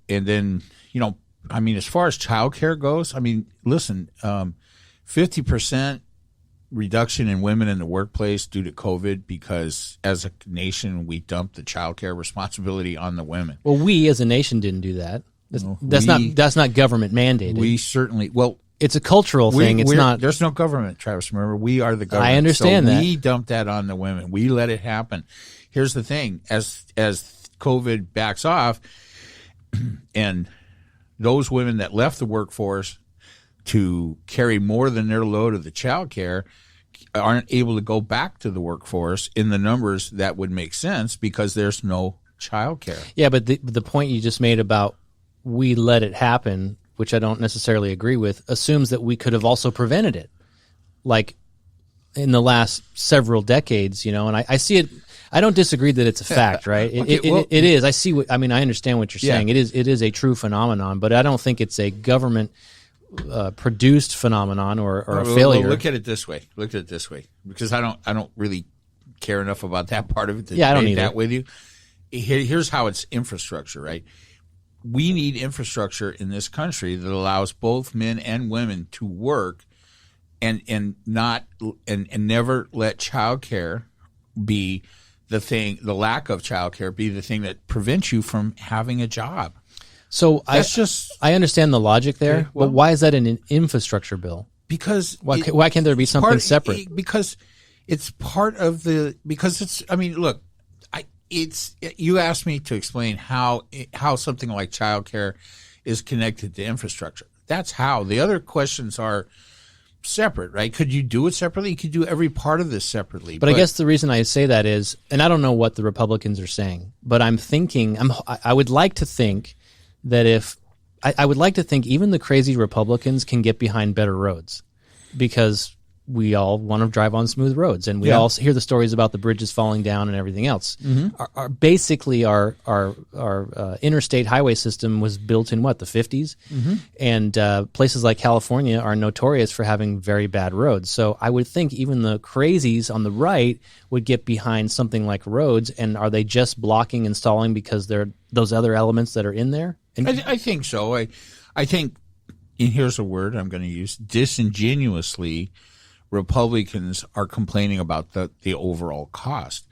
then, as far as childcare goes, listen, 50% reduction in women in the workplace due to COVID because as a nation, we dumped the childcare responsibility on the women. Well, we as a nation didn't do that. That's not government mandated. We certainly, it's a cultural thing. It's not. There's no government, Travis. Remember, we are the government. I understand that. We dumped that on the women. We let it happen. Here's the thing: as COVID backs off, and those women that left the workforce to carry more than their load of the child care aren't able to go back to the workforce in the numbers that would make sense because there's no child care. Yeah, but the point you just made about we let it happen, which I don't necessarily agree with, assumes that we could have also prevented it, like in the last several decades, and I see it. I don't disagree that it's a fact, right? It is. I see I understand what you're saying. It is a true phenomenon, but I don't think it's a government produced phenomenon or a failure. Well, look at it this way. Because I don't really care enough about that part of it to I don't debate that with you. Here's how it's infrastructure, right? We need infrastructure in this country that allows both men and women to work and never let childcare be the lack of childcare be the thing that prevents you from having a job. So I understand the logic there, okay, well, but why is that in an infrastructure bill? Because why can't there be something separate? Because it's part of look, you asked me to explain how something like childcare is connected to infrastructure. That's how. The other questions are separate, right? Could you do it separately? You could do every part of this separately. But I guess the reason I say that is, and I don't know what the Republicans are saying, but I'm thinking, I would like to think that I would like to think even the crazy Republicans can get behind better roads, because we all want to drive on smooth roads, and we all hear the stories about the bridges falling down and everything else. Basically, our interstate highway system was built in the 50s, and places like California are notorious for having very bad roads. So I would think even the crazies on the right would get behind something like roads. And are they just blocking and stalling because there are those other elements that are in there? And I think so. I think, and here's a word I'm going to use, disingenuously, Republicans are complaining about the overall cost.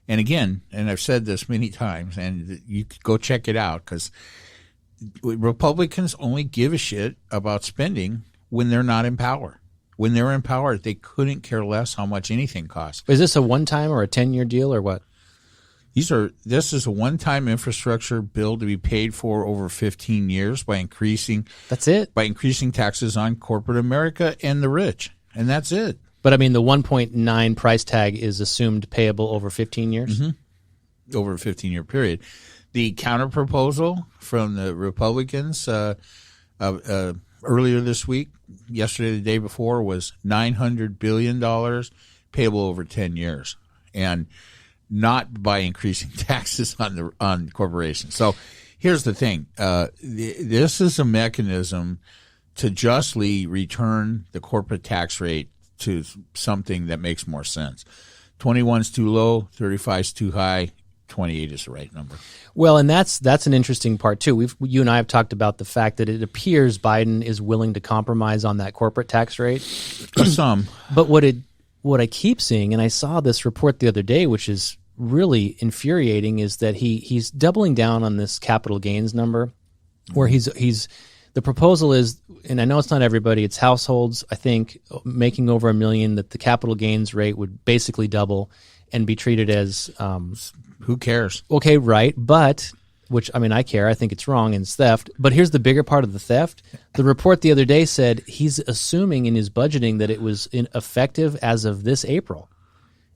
And again, and I've said this many times, and you could go check it out, because Republicans only give a shit about spending when they're not in power. When they're in power, they couldn't care less how much anything costs. Is this a one-time or a 10-year deal or what? This is a one-time infrastructure bill to be paid for over 15 years by increasing. That's it. By increasing taxes on corporate America and the rich. And that's it. But I mean, the 1.9 price tag is assumed payable over 15 years? Over a 15-year period. The counterproposal from the Republicans earlier this week, yesterday, the day before, was $900 billion payable over 10 years. And not by increasing taxes on corporations. So here's the thing. This is a mechanism to justly return the corporate tax rate to something that makes more sense. 21's too low, 35's too high, 28 is the right number. Well, and that's an interesting part too. You and I have talked about the fact that it appears Biden is willing to compromise on that corporate tax rate. Some. But what I keep seeing, and I saw this report the other day, which is really infuriating, is that he's doubling down on this capital gains number, where he's the proposal is, and I know it's not everybody, it's households, I think, making over $1 million, that the capital gains rate would basically double and be treated as who cares? Okay, right, but which, I mean, I care. I think it's wrong and it's theft. But here's the bigger part of the theft. The report the other day said he's assuming in his budgeting that it was effective as of this April.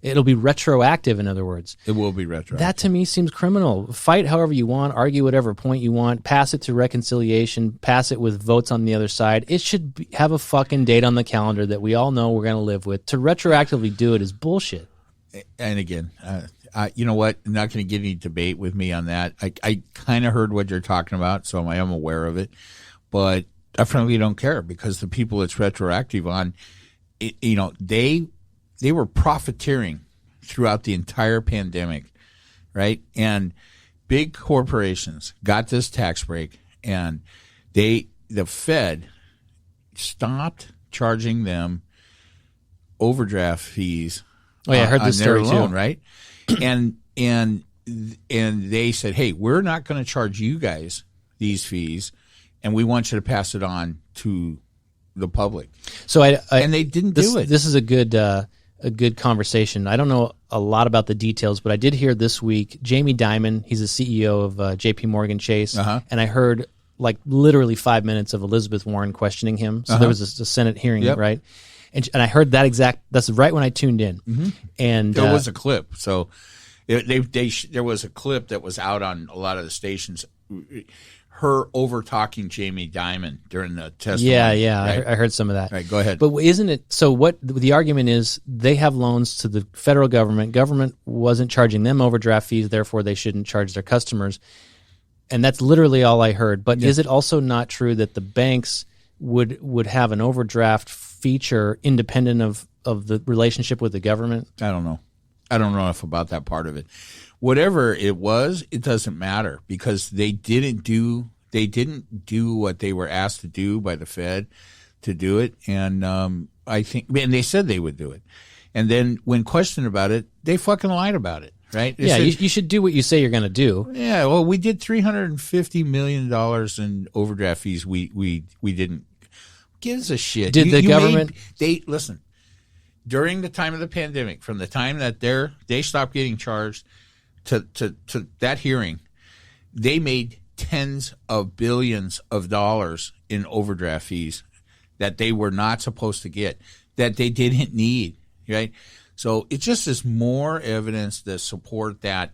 It'll be retroactive, in other words. It will be retroactive. That, to me, seems criminal. Fight however you want, argue whatever point you want, pass it to reconciliation, pass it with votes on the other side. It should have a fucking date on the calendar that we all know we're going to live with. To retroactively do it is bullshit. And again, you know what? I'm not going to get any debate with me on that. I kind of heard what you're talking about, so I am aware of it. But I frankly don't care, because the people it's retroactive on, they were profiteering throughout the entire pandemic, right? And big corporations got this tax break, and the Fed stopped charging them overdraft fees. Oh yeah, I heard this story loan, too. Right? And they said, hey, we're not going to charge you guys these fees, and we want you to pass it on to the public. So and they didn't do it. This is a good conversation. I don't know a lot about the details, but I did hear this week Jamie Dimon, he's the CEO of J.P. Morgan Chase, and I heard like literally 5 minutes of Elizabeth Warren questioning him. So there was a Senate hearing, right? And I heard that's right when I tuned in. And there was a clip. So there was a clip that was out on a lot of the stations. Her over talking Jamie Dimon during the testimony. Yeah, right? I heard some of that. Right, go ahead. But isn't it so? What the argument is? They have loans to the federal government. Government wasn't charging them overdraft fees, therefore they shouldn't charge their customers. And that's literally all I heard. But is it also not true that the banks would have an overdraft feature independent of the relationship with the government? I don't know. I don't know enough about that part of it. Whatever it was, it doesn't matter, because they didn't do what they were asked to do by the Fed to do it, and I think, and they said they would do it, and then when questioned about it, they fucking lied about it, right? They said, you should do what you say you're going to do. Yeah, well, we did $350 million in overdraft fees. We didn't. Gives a shit. Did the government? Listen. During the time of the pandemic, from the time that they stopped getting charged to that hearing, they made tens of billions of dollars in overdraft fees that they were not supposed to get, that they didn't need, right? So it just is more evidence to support that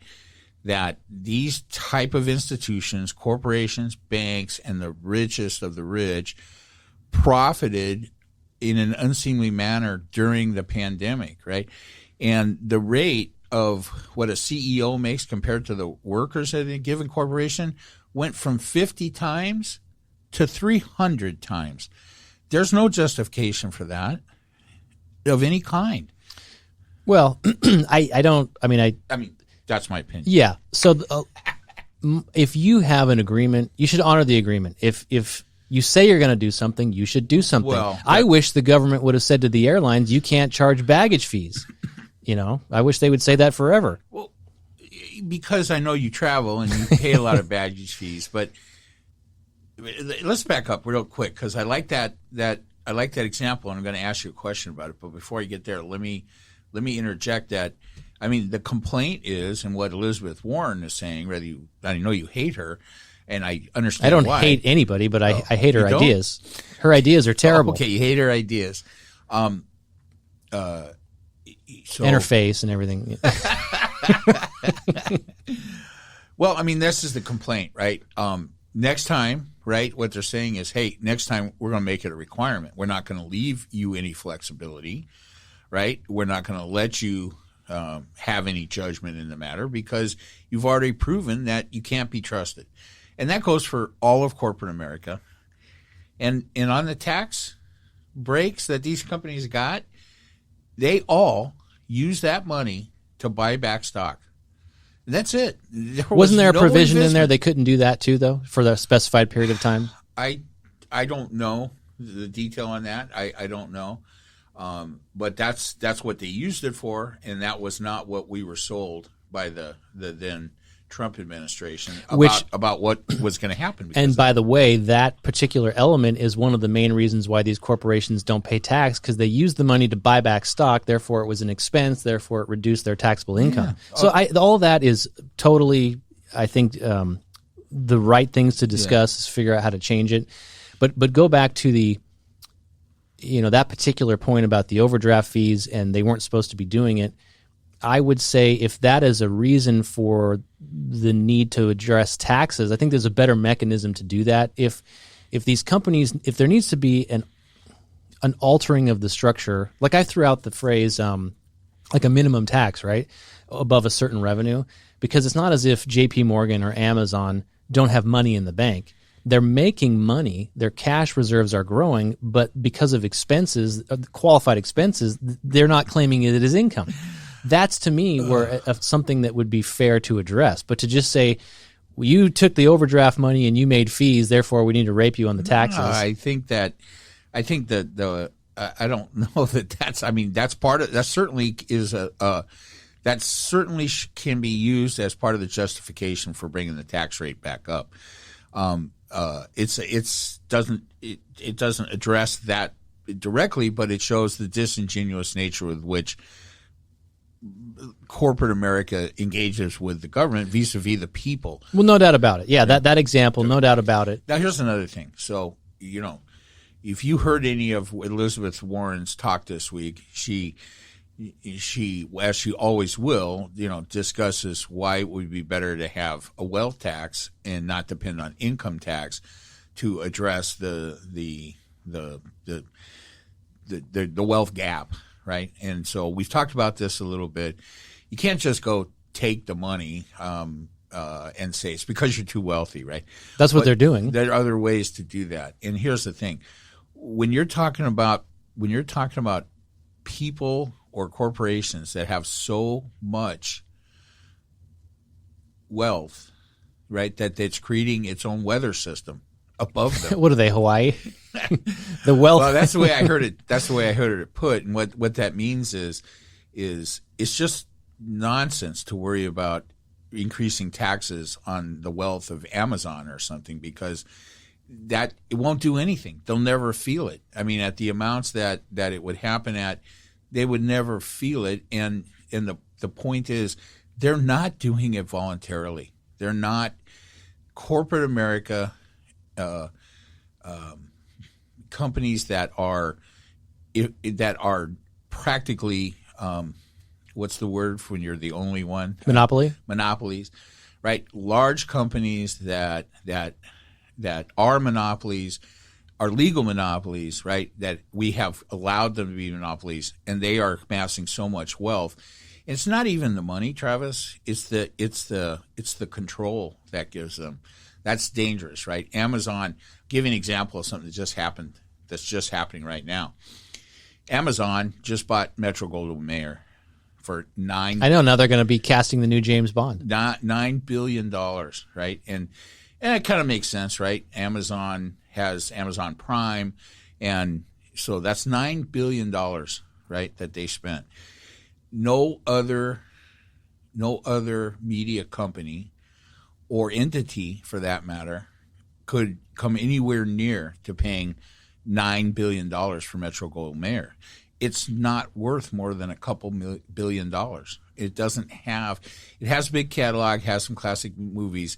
these type of institutions, corporations, banks, and the richest of the rich profited in an unseemly manner during the pandemic, right? And the rate of what a CEO makes compared to the workers at a given corporation went from 50 times to 300 times. There's no justification for that of any kind. Well, I mean, that's my opinion. yeah. So if you have an agreement, you should honor the agreement. If you say you're going to do something, you should do something. Well, I wish the government would have said to the airlines, you can't charge baggage fees. I wish they would say that forever. Well, because I know you travel and you pay a lot of baggage fees, but let's back up real quick because I like that example, and I'm going to ask you a question about it. But before I get there, let me interject that. I mean, the complaint is, and what Elizabeth Warren is saying. I know you hate her, and I understand. I don't why. hate anybody, but I hate her ideas. Her ideas are terrible. Okay, you hate her ideas. So, and her face and everything. Well, I mean, this is the complaint, right? Next time, right, what they're saying is, hey, next time we're going to make it a requirement. We're not going to leave you any flexibility, right? We're not going to let you have any judgment in the matter because you've already proven that you can't be trusted. And that goes for all of corporate America. And on the tax breaks that these companies got, they all use that money to buy back stock. And that's it. Wasn't there a provision in there they couldn't do that too, though, for the specified period of time? I don't know the detail on that. I don't know. But that's what they used it for, and that was not what we were sold by the then Trump administration about what was going to happen. And by the way, that particular element is one of the main reasons why these corporations don't pay tax, because they use the money to buy back stock. Therefore, it was an expense. Therefore, it reduced their taxable income. Yeah. So all that is totally, I think, the right things to discuss is figure out how to change it. But go back to the, that particular point about the overdraft fees and they weren't supposed to be doing it. I would say if that is a reason for the need to address taxes, I think there's a better mechanism to do that. If these companies, if there needs to be an altering of the structure, like I threw out the phrase like a minimum tax, right, above a certain revenue, because it's not as if J.P. Morgan or Amazon don't have money in the bank. They're making money, their cash reserves are growing, but because of expenses, qualified expenses, they're not claiming it as income. That's, to me, where something that would be fair to address. But to just say, well, you took the overdraft money and you made fees, therefore we need to rape you on the taxes. No, I think that I don't know that's part of, that certainly is that certainly can be used as part of the justification for bringing the tax rate back up. It doesn't address that directly, but it shows the disingenuous nature with which corporate America engages with the government vis-a-vis the people. Well, no doubt about it. Yeah, that example, no doubt about it. Now, here's another thing. So, if you heard any of Elizabeth Warren's talk this week, she, as she always will, discusses why it would be better to have a wealth tax and not depend on income tax to address the wealth gap. Right. And so we've talked about this a little bit. You can't just go take the money and say it's because you're too wealthy. Right. That's what they're doing. There are other ways to do that. And here's the thing. When you're talking about people or corporations that have so much wealth, right, that it's creating its own weather system above them. What are they, Hawaii? The wealth. Well, that's the way I heard it. That's the way I heard it put. And what that means is it's just nonsense to worry about increasing taxes on the wealth of Amazon or something, because that it won't do anything. They'll never feel it. I mean, at the amounts that it would happen at, they would never feel it. And the point is, they're not doing it voluntarily. They're not. Corporate America. Companies that are practically what's the word when you're the only one? Monopolies, right? Large companies that are monopolies are legal monopolies, right? That we have allowed them to be monopolies, and they are amassing so much wealth. And it's not even the money, Travis. It's the control that gives them. That's dangerous, right? Amazon. Give you an example of something that just happened. That's just happening right now. Amazon just bought Metro-Goldwyn-Mayer for $9. I know now they're going to be casting the new James Bond. $9 billion, right? And it kind of makes sense, right? Amazon has Amazon Prime, and so that's $9 billion, right, that they spent. No other media company or entity, for that matter, could come anywhere near to paying $9 billion for Metro-Goldwyn-Mayer. It's not worth more than a couple $1 billion. It doesn't have – it has a big catalog, has some classic movies,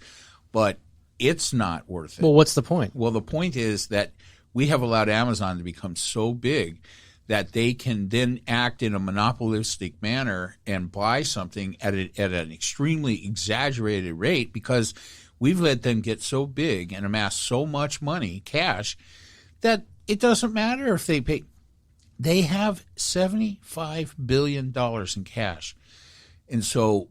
but it's not worth it. Well, what's the point? Well, the point is that we have allowed Amazon to become so big that they can then act in a monopolistic manner and buy something at an extremely exaggerated rate because we've let them get so big and amass so much money, cash, that it doesn't matter if they pay. They have $75 billion in cash. And so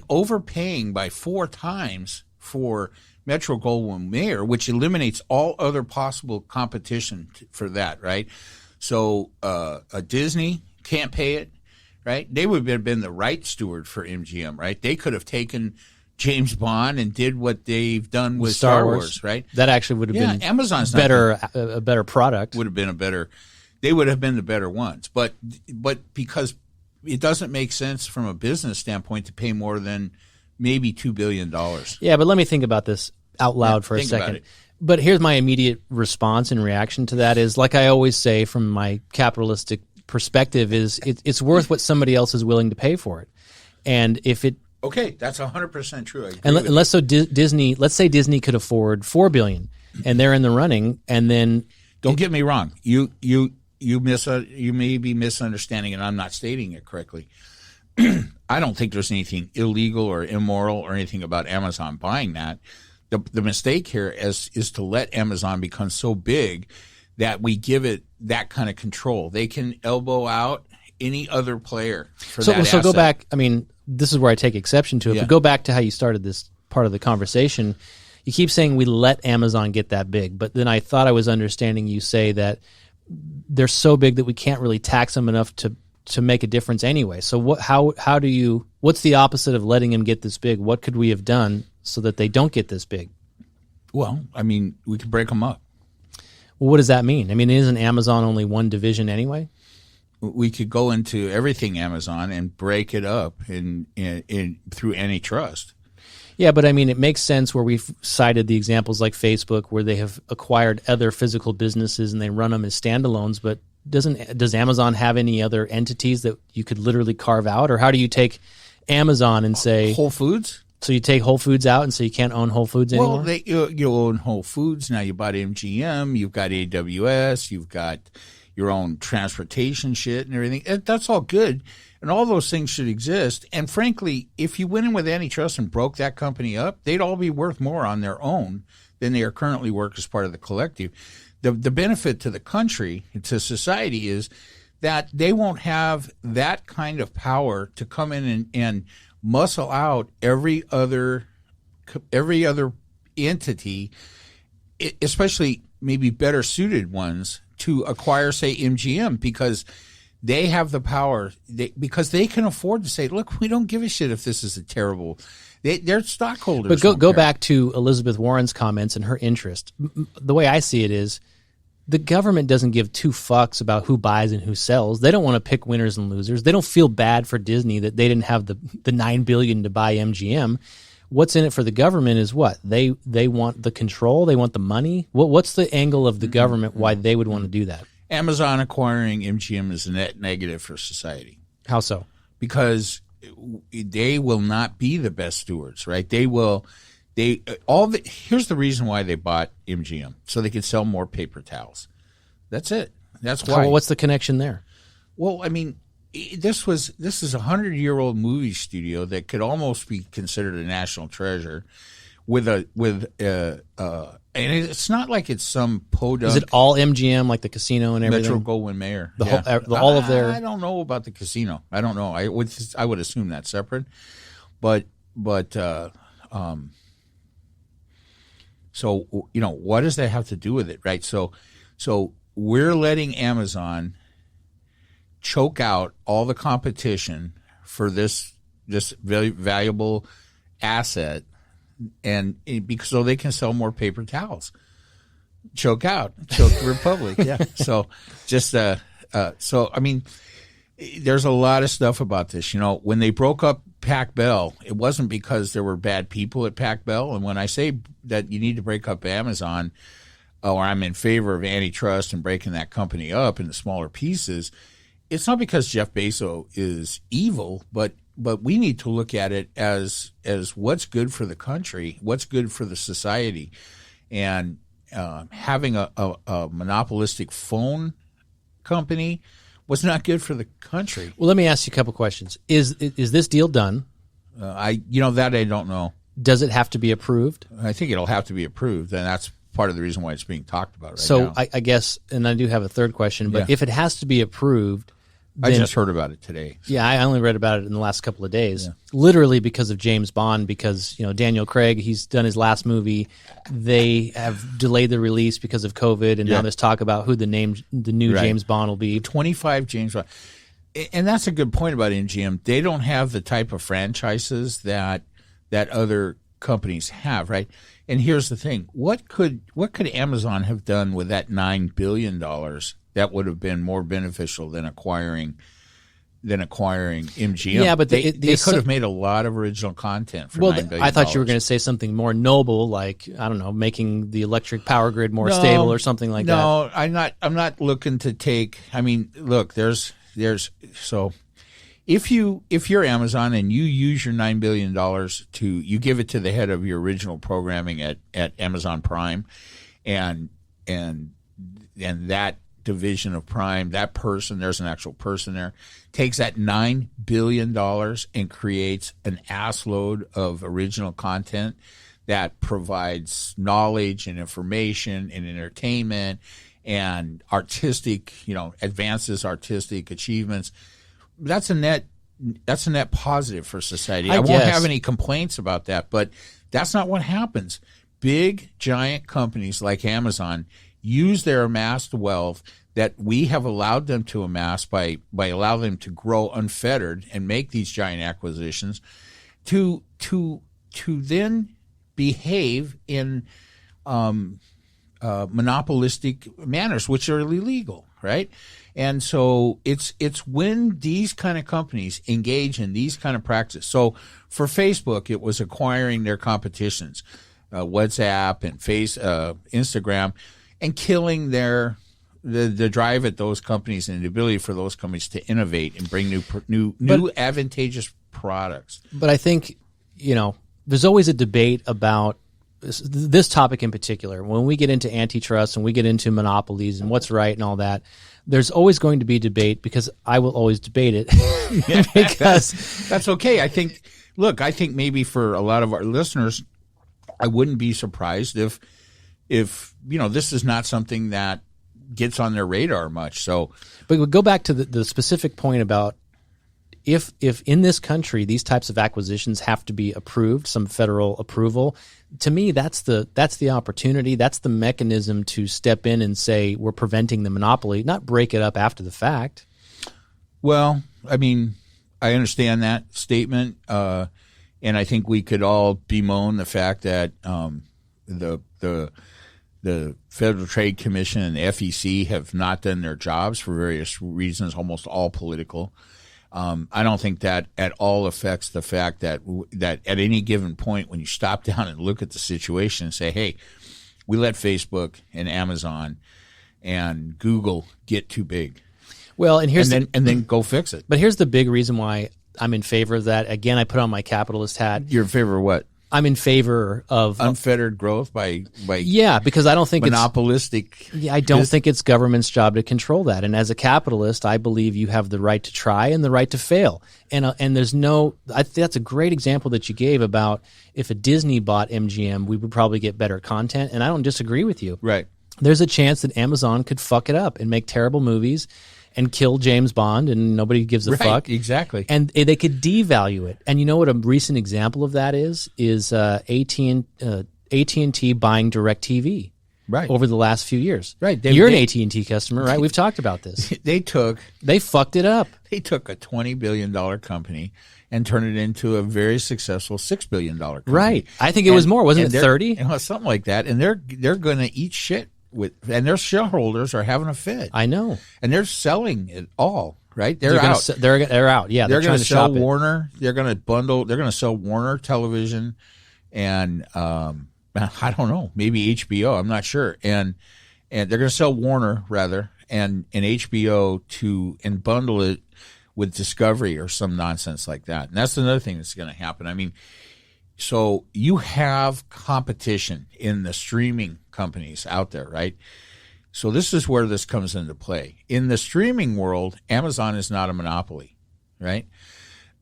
overpaying by 4 times for Metro-Goldwyn-Mayer, which eliminates all other possible competition for that, right? So a Disney can't pay it, right? They would have been the right steward for MGM, right? They could have taken James Bond and did what they've done with Star Wars, right? That actually would have been Amazon's a better product. Would have been they would have been the better ones. But because it doesn't make sense from a business standpoint to pay more than maybe $2 billion. Yeah, but let me think about this out loud for a second. But here's my immediate response and reaction to that is, like I always say from my capitalistic perspective, is it's worth what somebody else is willing to pay for it. And if it okay, that's 100% true. Let's say Disney could afford $4 billion, and they're in the running, and then don't get me wrong, you may be misunderstanding, and I'm not stating it correctly. I don't think there's anything illegal or immoral or anything about Amazon buying that. The mistake here is to let Amazon become so big that we give it that kind of control. They can elbow out any other player for that asset. So go back. I mean, this is where I take exception to it. Yeah. But go back to how you started this part of the conversation. You keep saying we let Amazon get that big, but then I thought I was understanding you say that they're so big that we can't really tax them enough to make a difference anyway. So what's the opposite of letting them get this big? What could we have done so that they don't get this big? Well, I mean, we could break them up. Well, what does that mean? I mean, isn't Amazon only one division anyway? We could go into everything Amazon and break it up in through antitrust. Yeah, but I mean, it makes sense where we've cited the examples like Facebook where they have acquired other physical businesses and they run them as standalones, but does Amazon have any other entities that you could literally carve out? Or how do you take Amazon and say Whole Foods? So you take Whole Foods out and say you can't own Whole Foods anymore? Well, you own Whole Foods. Now you bought MGM, you've got AWS, you've got your own transportation shit and everything. That's all good. And all those things should exist. And frankly, if you went in with antitrust and broke that company up, they'd all be worth more on their own than they are currently worth as part of the collective. The benefit to the country, to society, is that they won't have that kind of power to come in and muscle out every other entity, especially maybe better suited ones, to acquire, say, MGM, because they have the power, because they can afford to say, look, we don't give a shit if this is a terrible. They're stockholders. But go back to Elizabeth Warren's comments and her interest. The way I see it is the government doesn't give 2 fucks about who buys and who sells. They don't want to pick winners and losers. They don't feel bad for Disney that they didn't have the $9 billion to buy MGM. What's in it for the government is what? They want the control. They want the money. What's the angle of the government why they would want to do that? Amazon acquiring MGM is a net negative for society. How so? Because they will not be the best stewards, right? Here's the reason why they bought MGM, so they could sell more paper towels. That's it. That's why. What's the connection there? Well, I mean, this is a 100-year-old movie studio that could almost be considered a national treasure, and it's not like it's some podunk. Is it all MGM, like the casino and everything? Metro Goldwyn Mayer. All of their. I don't know about the casino. I don't know. I would assume that's separate, but so what does that have to do with it, right? So we're letting Amazon choke out all the competition for this very valuable asset, and so they can sell more paper towels. Choke the Republic. Yeah. So I mean, there's a lot of stuff about this. When they broke up Pac Bell, it wasn't because there were bad people at Pac Bell. And when I say that you need to break up Amazon, or I'm in favor of antitrust and breaking that company up into smaller pieces, it's not because Jeff Bezos is evil, but we need to look at it as what's good for the country, what's good for the society. And having a monopolistic phone company was not good for the country. Well, let me ask you a couple questions. Is this deal done? That I don't know. Does it have to be approved? I think it'll have to be approved, and that's part of the reason why it's being talked about right now. So I guess, and I do have a third question, but if it has to be approved, I just heard about it today. So. Yeah, I only read about it in the last couple of days, literally because of James Bond, because Daniel Craig, he's done his last movie. They have delayed the release because of COVID, and now there's talk about who the new James Bond will be. 25 James Bond. And that's a good point about MGM. They don't have the type of franchises that other companies have, right? And here's the thing. What could Amazon have done with that $9 billion that would have been more beneficial than acquiring MGM? Yeah, but they could have made a lot of original content for $9 billion. I thought you were going to say something more noble, like, I don't know, making the electric power grid more stable or something like that. No, I'm not looking to take. I mean, look, there's so. If you're Amazon and you use your $9 billion you give it to the head of your original programming at Amazon Prime, and that division of Prime, that person, there's an actual person there, takes that $9 billion and creates an assload of original content that provides knowledge and information and entertainment and artistic, advances artistic achievements. That's a net positive for society. I won't have any complaints about that, but that's not what happens. Big, giant companies like Amazon use their amassed wealth that we have allowed them to amass by allowing them to grow unfettered and make these giant acquisitions to then behave in monopolistic manners, which are illegal, right? And so it's when these kind of companies engage in these kind of practices. So for Facebook, it was acquiring their competitions, WhatsApp and Instagram, and killing the drive at those companies and the ability for those companies to innovate and bring new advantageous products. But I think there's always a debate about this topic in particular. When we get into antitrust and we get into monopolies and what's right and all that, there's always going to be debate, because I will always debate it. Because that's okay. I think maybe for a lot of our listeners, I wouldn't be surprised if this is not something that gets on their radar much. So, but we go back to the specific point about if in this country these types of acquisitions have to be approved, some federal approval. To me, that's the opportunity. That's the mechanism to step in and say we're preventing the monopoly, not break it up after the fact. Well, I mean, I understand that statement, and I think we could all bemoan the fact that the Federal Trade Commission and the FEC have not done their jobs for various reasons, almost all political. I don't think that at all affects the fact that at any given point, when you stop down and look at the situation and say, hey, we let Facebook and Amazon and Google get too big. Well, and then go fix it. But here's the big reason why I'm in favor of that. Again, I put on my capitalist hat. You're in favor of what? I'm in favor of unfettered growth by because I don't think monopolistic. I don't think it's government's job to control that. And as a capitalist, I believe you have the right to try and the right to fail. And there's no. I think that's a great example that you gave about if a Disney bought MGM, we would probably get better content. And I don't disagree with you. Right. There's a chance that Amazon could fuck it up and make terrible movies and kill James Bond, and nobody gives a fuck. Exactly. And they could devalue it. And you know what a recent example of that is AT&T buying DirecTV over the last few years. Right. You're an AT&T customer, right? We've talked about this. They fucked it up. They took a $20 billion company and turned it into a very successful $6 billion company. Right. I think it was more. Wasn't it 30? Something like that. And they're going to eat shit. And their shareholders are having a fit. I know, and they're selling it all. Right, they're out. They're out. Yeah, they're going to sell Warner. They're going to bundle. They're going to sell Warner Television, and I don't know, maybe HBO. I'm not sure. And they're going to sell Warner rather, and HBO and bundle it with Discovery or some nonsense like that. And that's another thing that's going to happen. I mean, so you have competition in the streaming companies out there, right? So this is where this comes into play. In the streaming world, Amazon is not a monopoly, right?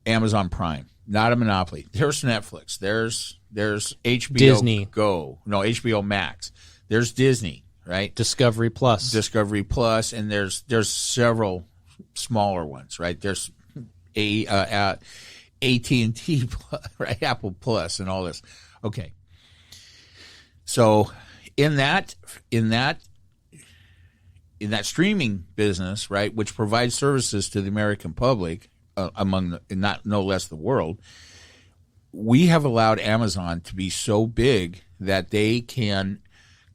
Amazon Prime, not a monopoly. There's Netflix. There's HBO Disney. Go. No, HBO Max. There's Disney, right? Discovery Plus, and there's several smaller ones, right? There's AT&T, right? Apple Plus and all this. Okay. So in that streaming business, right, which provides services to the American public, no less the world, we have allowed Amazon to be so big that they can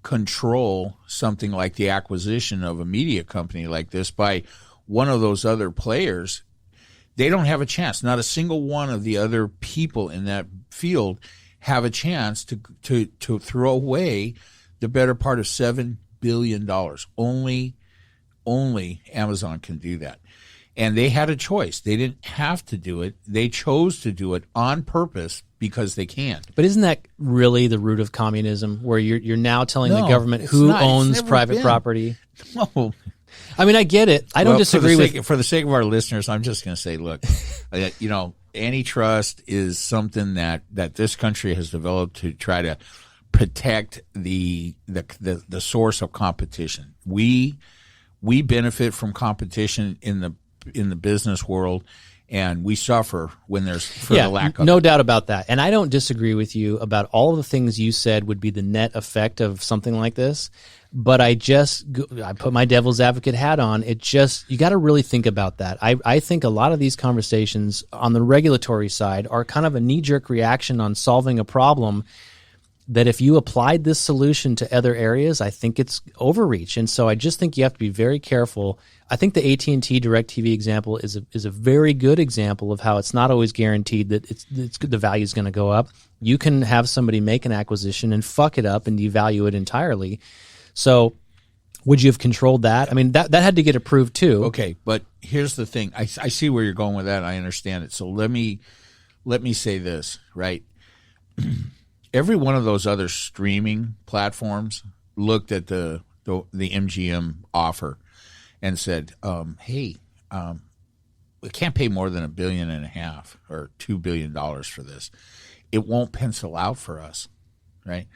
control something like the acquisition of a media company like this by one of those other players. They don't have a chance. Not a single one of the other people in that field have a chance to throw away the better part of $7 billion. Only Amazon can do that. And they had a choice. They didn't have to do it. They chose to do it on purpose because they can. But isn't that really the root of communism, where you're now telling the government who owns private property? No. I mean, I get it. I don't disagree with. For the sake of our listeners, I'm just going to say, look, antitrust is something that this country has developed to try to protect the source of competition. We benefit from competition in the business world, and we suffer when there's the lack of no doubt about that. And I don't disagree with you about all the things you said would be the net effect of something like this. But I put my devil's advocate hat on. You got to really think about that. I think a lot of these conversations on the regulatory side are kind of a knee-jerk reaction on solving a problem that if you applied this solution to other areas, I think it's overreach. And so I just think you have to be very careful. I think the AT&T DirecTV example is a very good example of how it's not always guaranteed that the value is going to go up. You can have somebody make an acquisition and fuck it up and devalue it entirely. So would you have controlled that? I mean, that had to get approved too. Okay, but here's the thing. I see where you're going with that. I understand it. So let me say this, right? Every one of those other streaming platforms looked at the MGM offer and said, "Hey, we can't pay more than $1.5 billion or $2 billion for this. It won't pencil out for us, right?"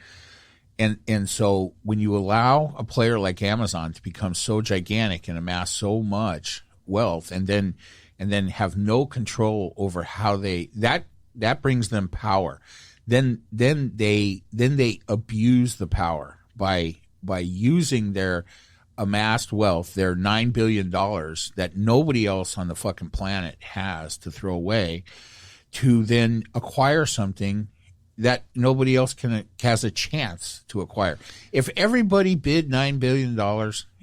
And so when you allow a player like Amazon to become so gigantic and amass so much wealth, and then have no control over how that brings them power. Then they abuse the power by using their amassed wealth, their $9 billion that nobody else on the fucking planet has to throw away, to then acquire something that nobody else has a chance to acquire. If everybody bid $9 billion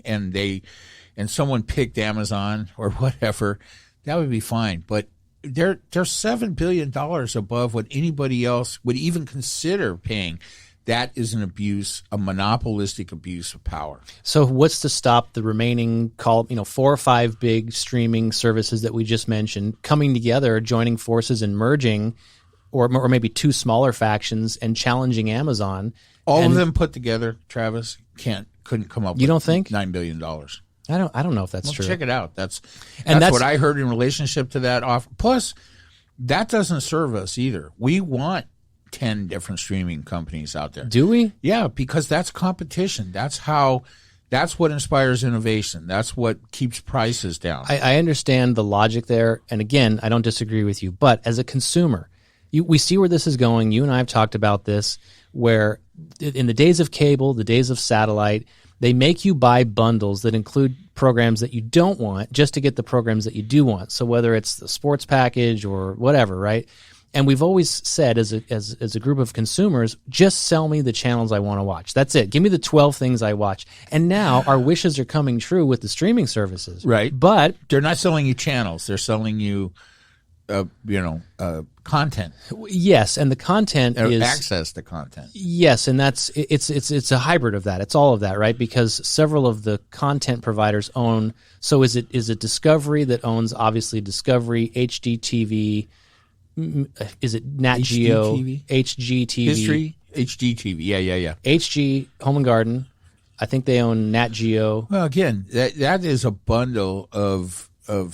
and someone picked Amazon or whatever, that would be fine. But they're $7 billion above what anybody else would even consider paying. That is an abuse, a monopolistic abuse of power. So what's to stop the remaining 4 or 5 big streaming services that we just mentioned coming together, joining forces and merging or maybe two smaller factions and challenging Amazon. All of them put together, Travis, couldn't come up You with don't think? $9 billion. I don't know if that's true. Check it out. That's that's what I heard in relationship to that offer. Plus, that doesn't serve us either. We want 10 different streaming companies out there. Do we? Yeah, because that's competition. That's what inspires innovation. That's what keeps prices down. I understand the logic there. And again, I don't disagree with you. But as a consumer, we see where this is going. You and I have talked about this, where in the days of cable, the days of satellite, they make you buy bundles that include programs that you don't want just to get the programs that you do want. So whether it's the sports package or whatever, right? And we've always said as a group of consumers, just sell me the channels I want to watch. That's it. Give me the 12 things I watch. And now our wishes are coming true with the streaming services. Right. But they're not selling you channels. They're selling you content. Yes, and the content is access to content. Yes, and it's a hybrid of that. It's all of that, right? Because several of the content providers own. So is it Discovery that owns obviously Discovery, HDTV? Is it Nat Geo, HGTV, History, HGTV? Yeah. HG Home and Garden. I think they own Nat Geo. Well, again, that is a bundle of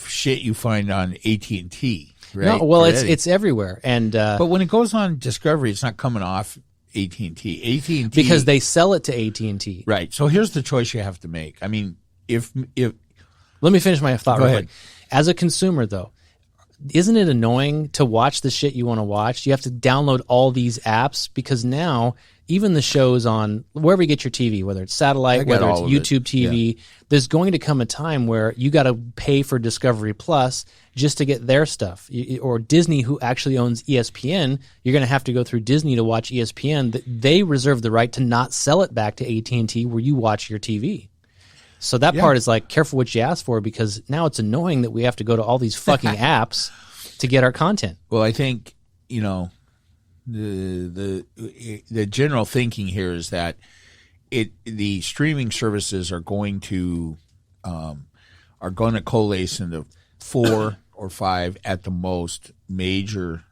shit you find on AT&T. Right? No, well, it's everywhere, and but when it goes on Discovery, it's not coming off AT&T. AT&T because they sell it to AT&T. Right. So here's the choice you have to make. I mean, if let me finish my thought. Go real ahead. Quick. As a consumer, though, isn't it annoying to watch the shit you want to watch? You have to download all these apps because now even the shows on wherever you get your TV, whether it's satellite, whether it's YouTube TV, there's going to come a time where you got to pay for Discovery Plus just to get their stuff. Or Disney, who actually owns ESPN, you're going to have to go through Disney to watch ESPN. They reserve the right to not sell it back to AT&T where you watch your TV. So that part is like, careful what you ask for, because now it's annoying that we have to go to all these fucking apps to get our content. Well, I think, the general thinking here is that the streaming services are going to coalesce into 4 or 5 at the most major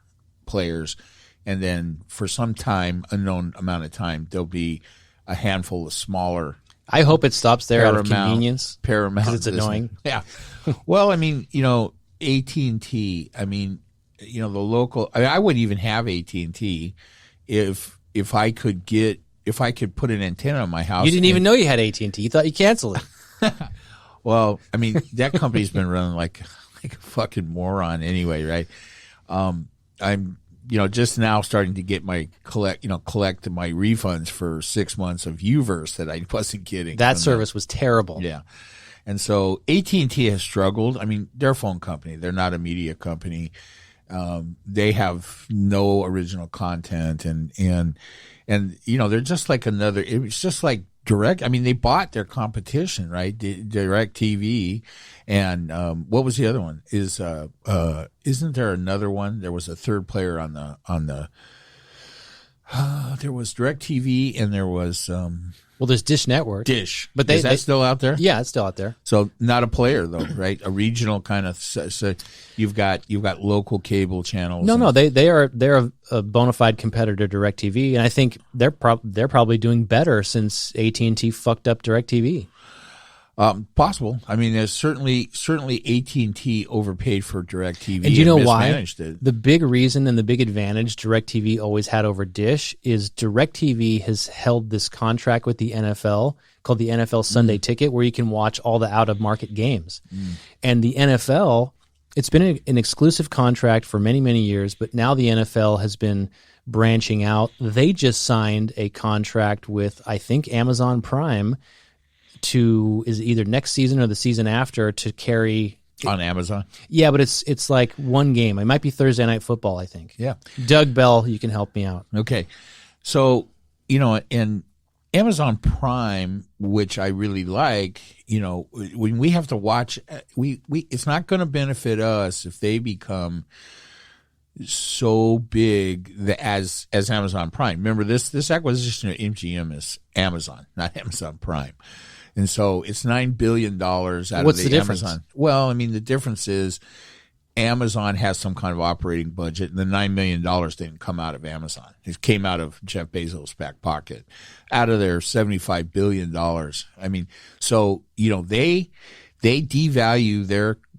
players, and then for some time, unknown amount of time, there'll be a handful of smaller. I hope it stops there out of convenience. Paramount, because it's annoying. Yeah. Well, I mean, AT&T. I mean, the local. I wouldn't even have AT&T if I could put an antenna in my house. You didn't even know you had AT&T. You thought you canceled it. Well, I mean, that company's been running like a fucking moron anyway, right? I'm just now starting to get my collect my refunds for 6 months of Uverse that I wasn't getting. That service was terrible. Yeah. And so AT&T has struggled. I mean, they're a phone company. They're not a media company. They have no original content and they're just like it's just like Direct. I mean, they bought their competition, right? Direct TV. And, what was the other one? Isn't there another one? There was a third player on the, there was Direct TV and there was, well, there's Dish Network. But is that still out there? Yeah, it's still out there. So not a player though, right? A regional kind of. So you've got local cable channels. No, they're a bona fide competitor to DirecTV, and I think they're probably doing better since AT&T fucked up DirecTV. Possible. I mean, there's certainly AT&T overpaid for DirecTV. And you know why? It. The big reason and the big advantage DirecTV always had over Dish is DirecTV has held this contract with the NFL called the NFL Sunday Ticket, where you can watch all the out-of-market games. And the NFL, it's been an exclusive contract for many, many years, but now the NFL has been branching out. They just signed a contract with, I think, Amazon Prime is either next season or the season after to carry on Amazon. Yeah, but it's like one game. It might be Thursday Night Football, I think. Yeah. Doug Bell, you can help me out. Okay. So, in Amazon Prime, which I really like, when we have to watch, it's not going to benefit us if they become so big as Amazon Prime. Remember, this acquisition of MGM is Amazon, not Amazon Prime. And so it's $9 billion out What's of the difference? Amazon. Well, I mean, the difference is Amazon has some kind of operating budget, and the $9 million didn't come out of Amazon. It came out of Jeff Bezos' back pocket, out of their $75 billion. I mean, so, they devalue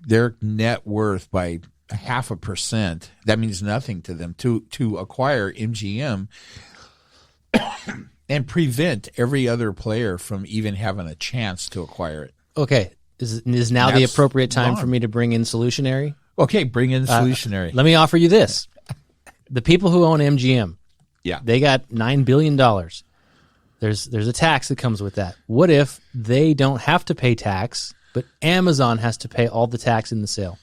their net worth by 0.5%. That means nothing to them to acquire MGM and prevent every other player from even having a chance to acquire it. Okay. Is now the appropriate time for me to bring in Solutionary? Okay, bring in Solutionary. Let me offer you this. The people who own MGM, they got $9 billion. There's a tax that comes with that. What if they don't have to pay tax, but Amazon has to pay all the tax in the sale?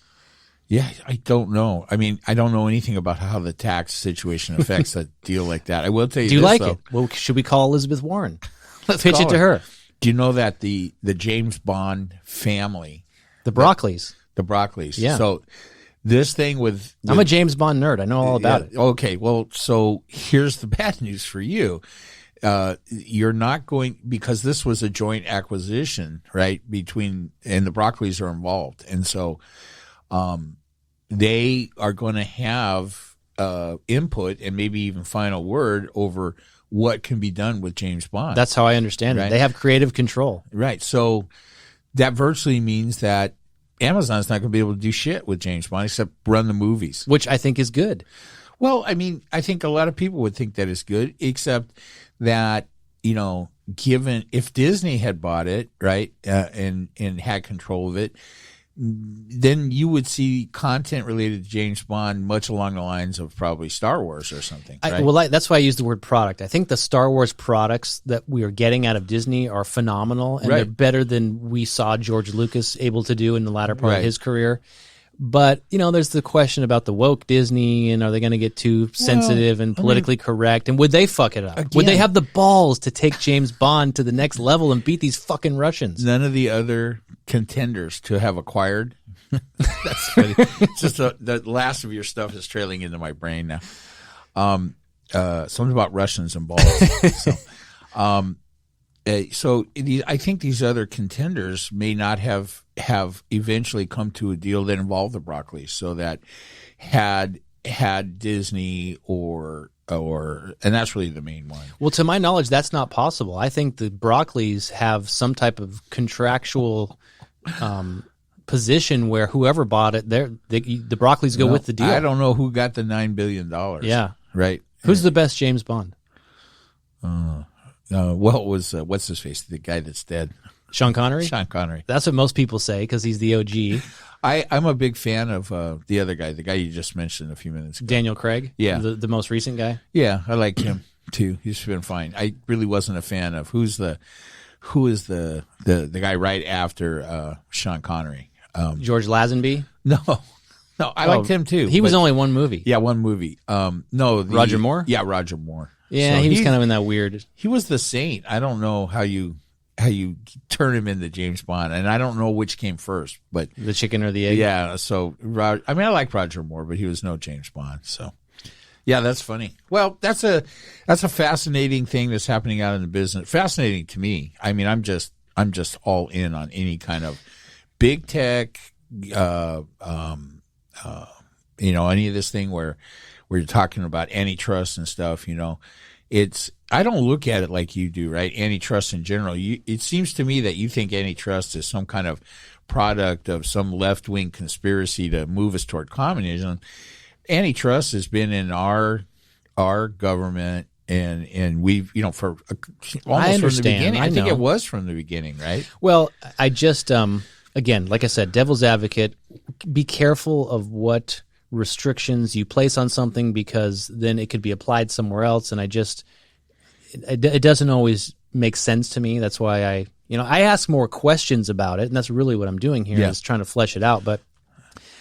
Yeah, I don't know. I mean, I don't know anything about how the tax situation affects a deal like that. I will tell you. Do you this, like though. it? Well, should we call Elizabeth Warren? Let's pitch it to her. Do you know that the James Bond family, the Broccoli's, yeah. So this thing with I'm a James Bond nerd. I know all about it. Okay, well, so here's the bad news for you. You're not going, because this was a joint acquisition, right? And the Broccoli's are involved, and so they are going to have input and maybe even final word over what can be done with James Bond. That's how I understand it. They have creative control. Right. So that virtually means that Amazon's not going to be able to do shit with James Bond except run the movies. Which I think is good. Well, I mean, I think a lot of people would think that is good, except that, given if Disney had bought it, right, and had control of it, then you would see content related to James Bond much along the lines of probably Star Wars or something. Right? That's why I use the word product. I think the Star Wars products that we are getting out of Disney are phenomenal, and they're better than we saw George Lucas able to do in the latter part of his career. But, there's the question about the woke Disney, and are they going to get too sensitive and politically correct? And would they fuck it up? Would they have the balls to take James Bond to the next level and beat these fucking Russians? None of the other contenders to have acquired. That's funny. It's just the last of your stuff is trailing into my brain now. Something about Russians and balls. So I think these other contenders may not have eventually come to a deal that involved the Broccoli's, so that had Disney or and that's really the main one. Well, to my knowledge, that's not possible. I think the Broccoli's have some type of contractual position where whoever bought it, the Broccoli's go with the deal. I don't know who got the $9 billion. Yeah, right. Who's the best James Bond? Well, it was what's his face, the guy that's dead. Sean Connery? Sean Connery. That's what most people say because he's the OG. I'm a big fan of the other guy, the guy you just mentioned a few minutes ago. Daniel Craig? Yeah. The most recent guy? Yeah, I like him too. He's been fine. I really wasn't a fan of who is the guy right after Sean Connery. George Lazenby? No, I liked him too. He was only one movie. Yeah, one movie. Roger Moore? Yeah, Roger Moore. Yeah, so he was kind of in that weird. He was the Saint. I don't know how you turn him into James Bond, and I don't know which came first, but the chicken or the egg. Yeah. So I like Roger Moore, but he was no James Bond. So yeah, that's funny. Well, that's a fascinating thing that's happening out in the business. Fascinating to me. I mean, I'm just all in on any kind of big tech. Any of this thing where you're talking about antitrust and stuff, I don't look at it like you do, right? Antitrust in general. It seems to me that you think antitrust is some kind of product of some left-wing conspiracy to move us toward communism. Antitrust has been in our government and we've, for almost from the beginning. I think it was from the beginning, right? Well, I just, again, like I said, devil's advocate, be careful of what restrictions you place on something because then it could be applied somewhere else. And it doesn't always make sense to me. That's why I ask more questions about it. And that's really what I'm doing here is trying to flesh it out. But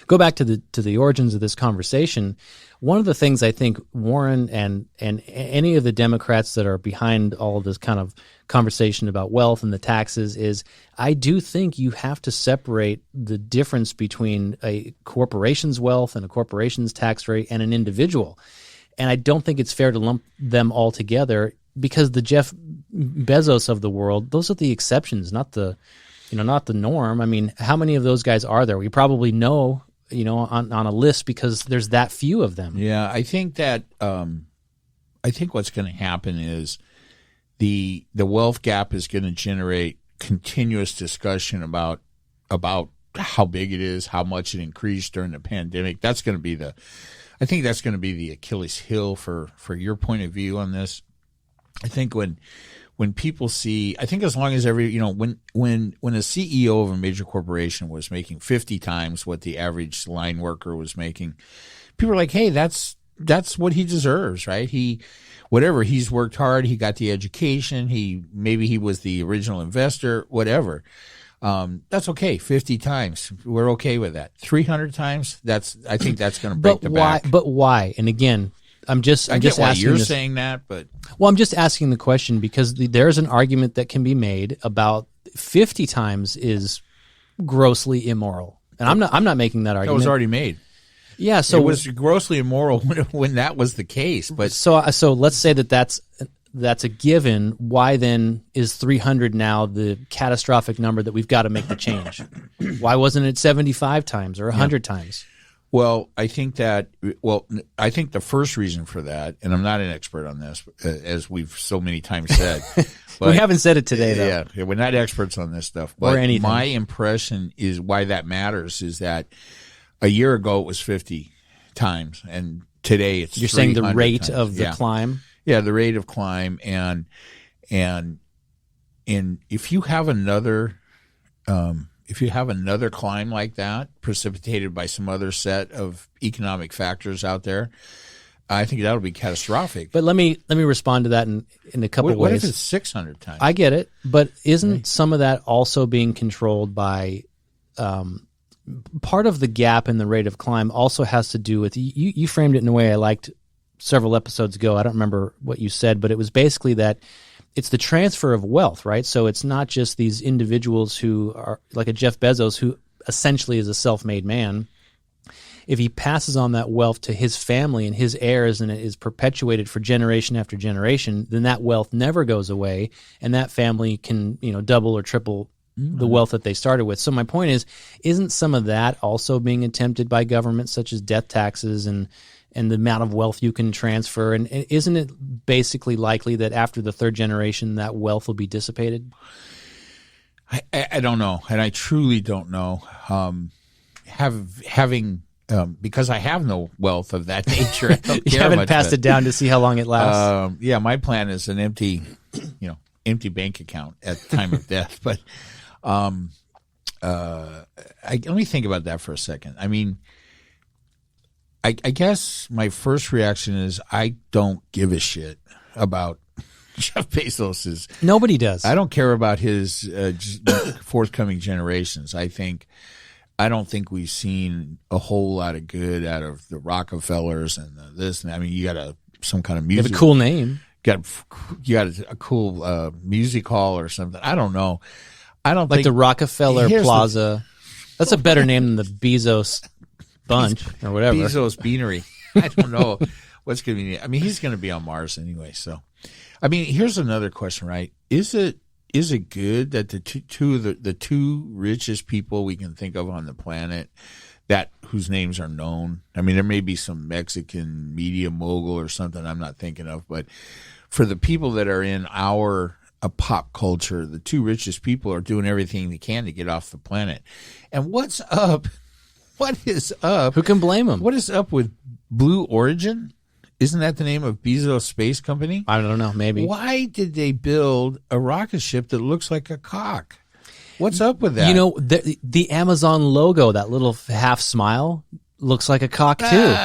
go back to the origins of this conversation. One of the things I think Warren and any of the Democrats that are behind all of this kind of conversation about wealth and the taxes is I do think you have to separate the difference between a corporation's wealth and a corporation's tax rate and an individual. And I don't think it's fair to lump them all together because the Jeff Bezos of the world, those are the exceptions, not the norm. I mean, how many of those guys are there? We probably know on a list because there's that few of them. Yeah, I think that I think what's going to happen is the wealth gap is going to generate continuous discussion about how big it is, how much it increased during the pandemic. That's going to be I think that's going to be the Achilles heel for your point of view on this. I think when people see, I think as long as when a CEO of a major corporation was making 50 times what the average line worker was making, people are like, hey, that's what he deserves, right? He's worked hard, he got the education, maybe he was the original investor, whatever. That's okay. 50 times, we're okay with that. 300 times, I think that's going to break the back. But why? And again, I'm just asking. You're saying that, but I'm just asking the question because there's an argument that can be made about 50 times is grossly immoral, and I'm not making that argument. That was already made. Yeah, so it was grossly immoral when that was the case. But so let's say that's a given. Why then is 300 now the catastrophic number that we've got to make the change? Why wasn't it 75 times or 100 times? Well, I think the first reason for that, and I'm not an expert on this, as we've so many times said. But, we haven't said it today, though. Yeah, we're not experts on this stuff. But or anything. My impression is why that matters is that a year ago it was 50 times, and today it's You're saying the rate times. of the climb? Yeah, the rate of climb, and if you have another climb like that precipitated by some other set of economic factors out there, I think that'll be catastrophic. But let me respond to that in a couple ways. What if it's 600 times? I get it, but isn't some of that also being controlled by part of the gap in the rate of climb also has to do with you framed it in a way I liked several episodes ago. I don't remember what you said, but it was basically that it's the transfer of wealth, right? So it's not just these individuals who are like a Jeff Bezos, who essentially is a self-made man. If he passes on that wealth to his family and his heirs and it is perpetuated for generation after generation, then that wealth never goes away and that family can, double or triple the wealth that they started with. So my point is, isn't some of that also being attempted by governments such as death taxes and the amount of wealth you can transfer? And isn't it basically likely that after the third generation, that wealth will be dissipated? I don't know. And I truly don't know. Because I have no wealth of that nature. I don't You care haven't much, passed it down to see how long it lasts. Yeah, my plan is an empty bank account at the time of death. But let me think about that for a second. I mean, I guess my first reaction is I don't give a shit about Jeff Bezos's. Nobody does. I don't care about his forthcoming generations. I don't think we've seen a whole lot of good out of the Rockefellers and this. And I mean, you got some kind of music. You have a cool name. You got a cool music hall or something. I don't know. I don't like think the Rockefeller Plaza. That's a better name than the Bezos Bunch or whatever. Bezos Beanery. I don't know what's going to be. I mean, he's going to be on Mars anyway. So, I mean, here's another question, right? Is it good that the two richest people we can think of on the planet, whose names are known? I mean, there may be some Mexican media mogul or something I'm not thinking of, but for the people that are in our pop culture, the two richest people are doing everything they can to get off the planet. And what's up? What is up? Who can blame them? What is up with Blue Origin? Isn't that the name of Bezos' space company? I don't know. Maybe. Why did they build a rocket ship that looks like a cock? What's up with that? The Amazon logo, that little half smile, looks like a cock too.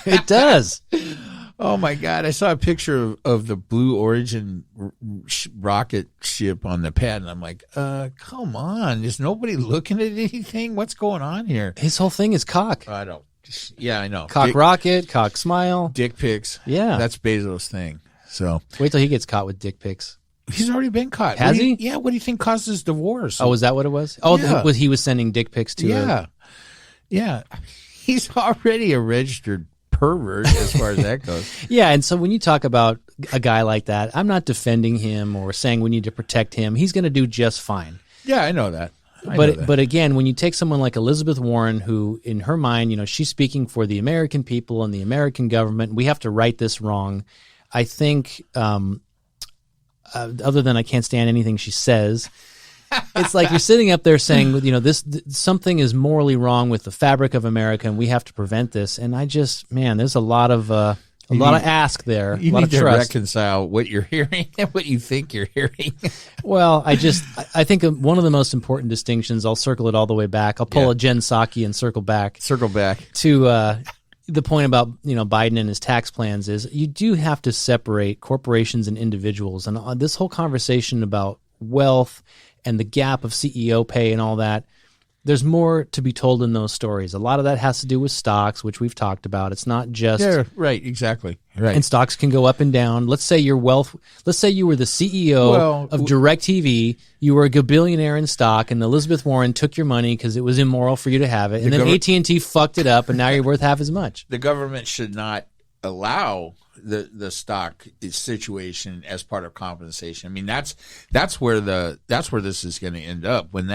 It does. Oh my God! I saw a picture of the Blue Origin rocket ship on the pad, and I'm like, come on! Is nobody looking at anything? What's going on here? His whole thing is cock. I don't. Yeah, I know. Cock rocket, cock smile, dick pics. Yeah, that's Bezos' thing. So wait till he gets caught with dick pics. He's already been caught. Has he? Yeah. What do you think caused his divorce? Oh, was that what it was? Oh, yeah. He was sending dick pics to her. Yeah. He's already a registered pervert as far as that goes. Yeah, and so when you talk about a guy like that, I'm not defending him or saying we need to protect him. He's going to do just fine. Yeah, I know that. But again, when you take someone like Elizabeth Warren, who in her mind, she's speaking for the American people and the American government, we have to right this wrong. I think, other than I can't stand anything she says, it's like you're sitting up there saying, something is morally wrong with the fabric of America, and we have to prevent this. And there's a lot of ask there. You a lot need of to trust. reconcile what you're hearing and what you think you're hearing. Well, I think one of the most important distinctions, I'll circle it all the way back. I'll pull a Jen Psaki and circle back to the point about Biden and his tax plans is you do have to separate corporations and individuals. And this whole conversation about wealth and the gap of CEO pay and all that, there's more to be told in those stories. A lot of that has to do with stocks, which we've talked about. It's not just right, exactly. Right. And stocks can go up and down. Let's say you were the CEO of DirecTV, you were a gabillionaire in stock, and Elizabeth Warren took your money because it was immoral for you to have it, and then AT&T fucked it up, and now you're worth half as much. The government should not allow the stock situation as part of compensation. I mean, that's where this is going to end up when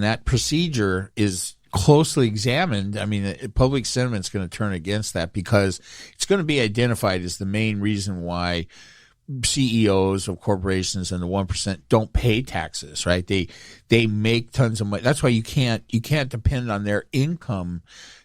that procedure is closely examined. I mean, public sentiment's going to turn against that because it's going to be identified as the main reason why CEOs of corporations and the 1% don't pay taxes, right? They make tons of money. That's why you can't depend on their income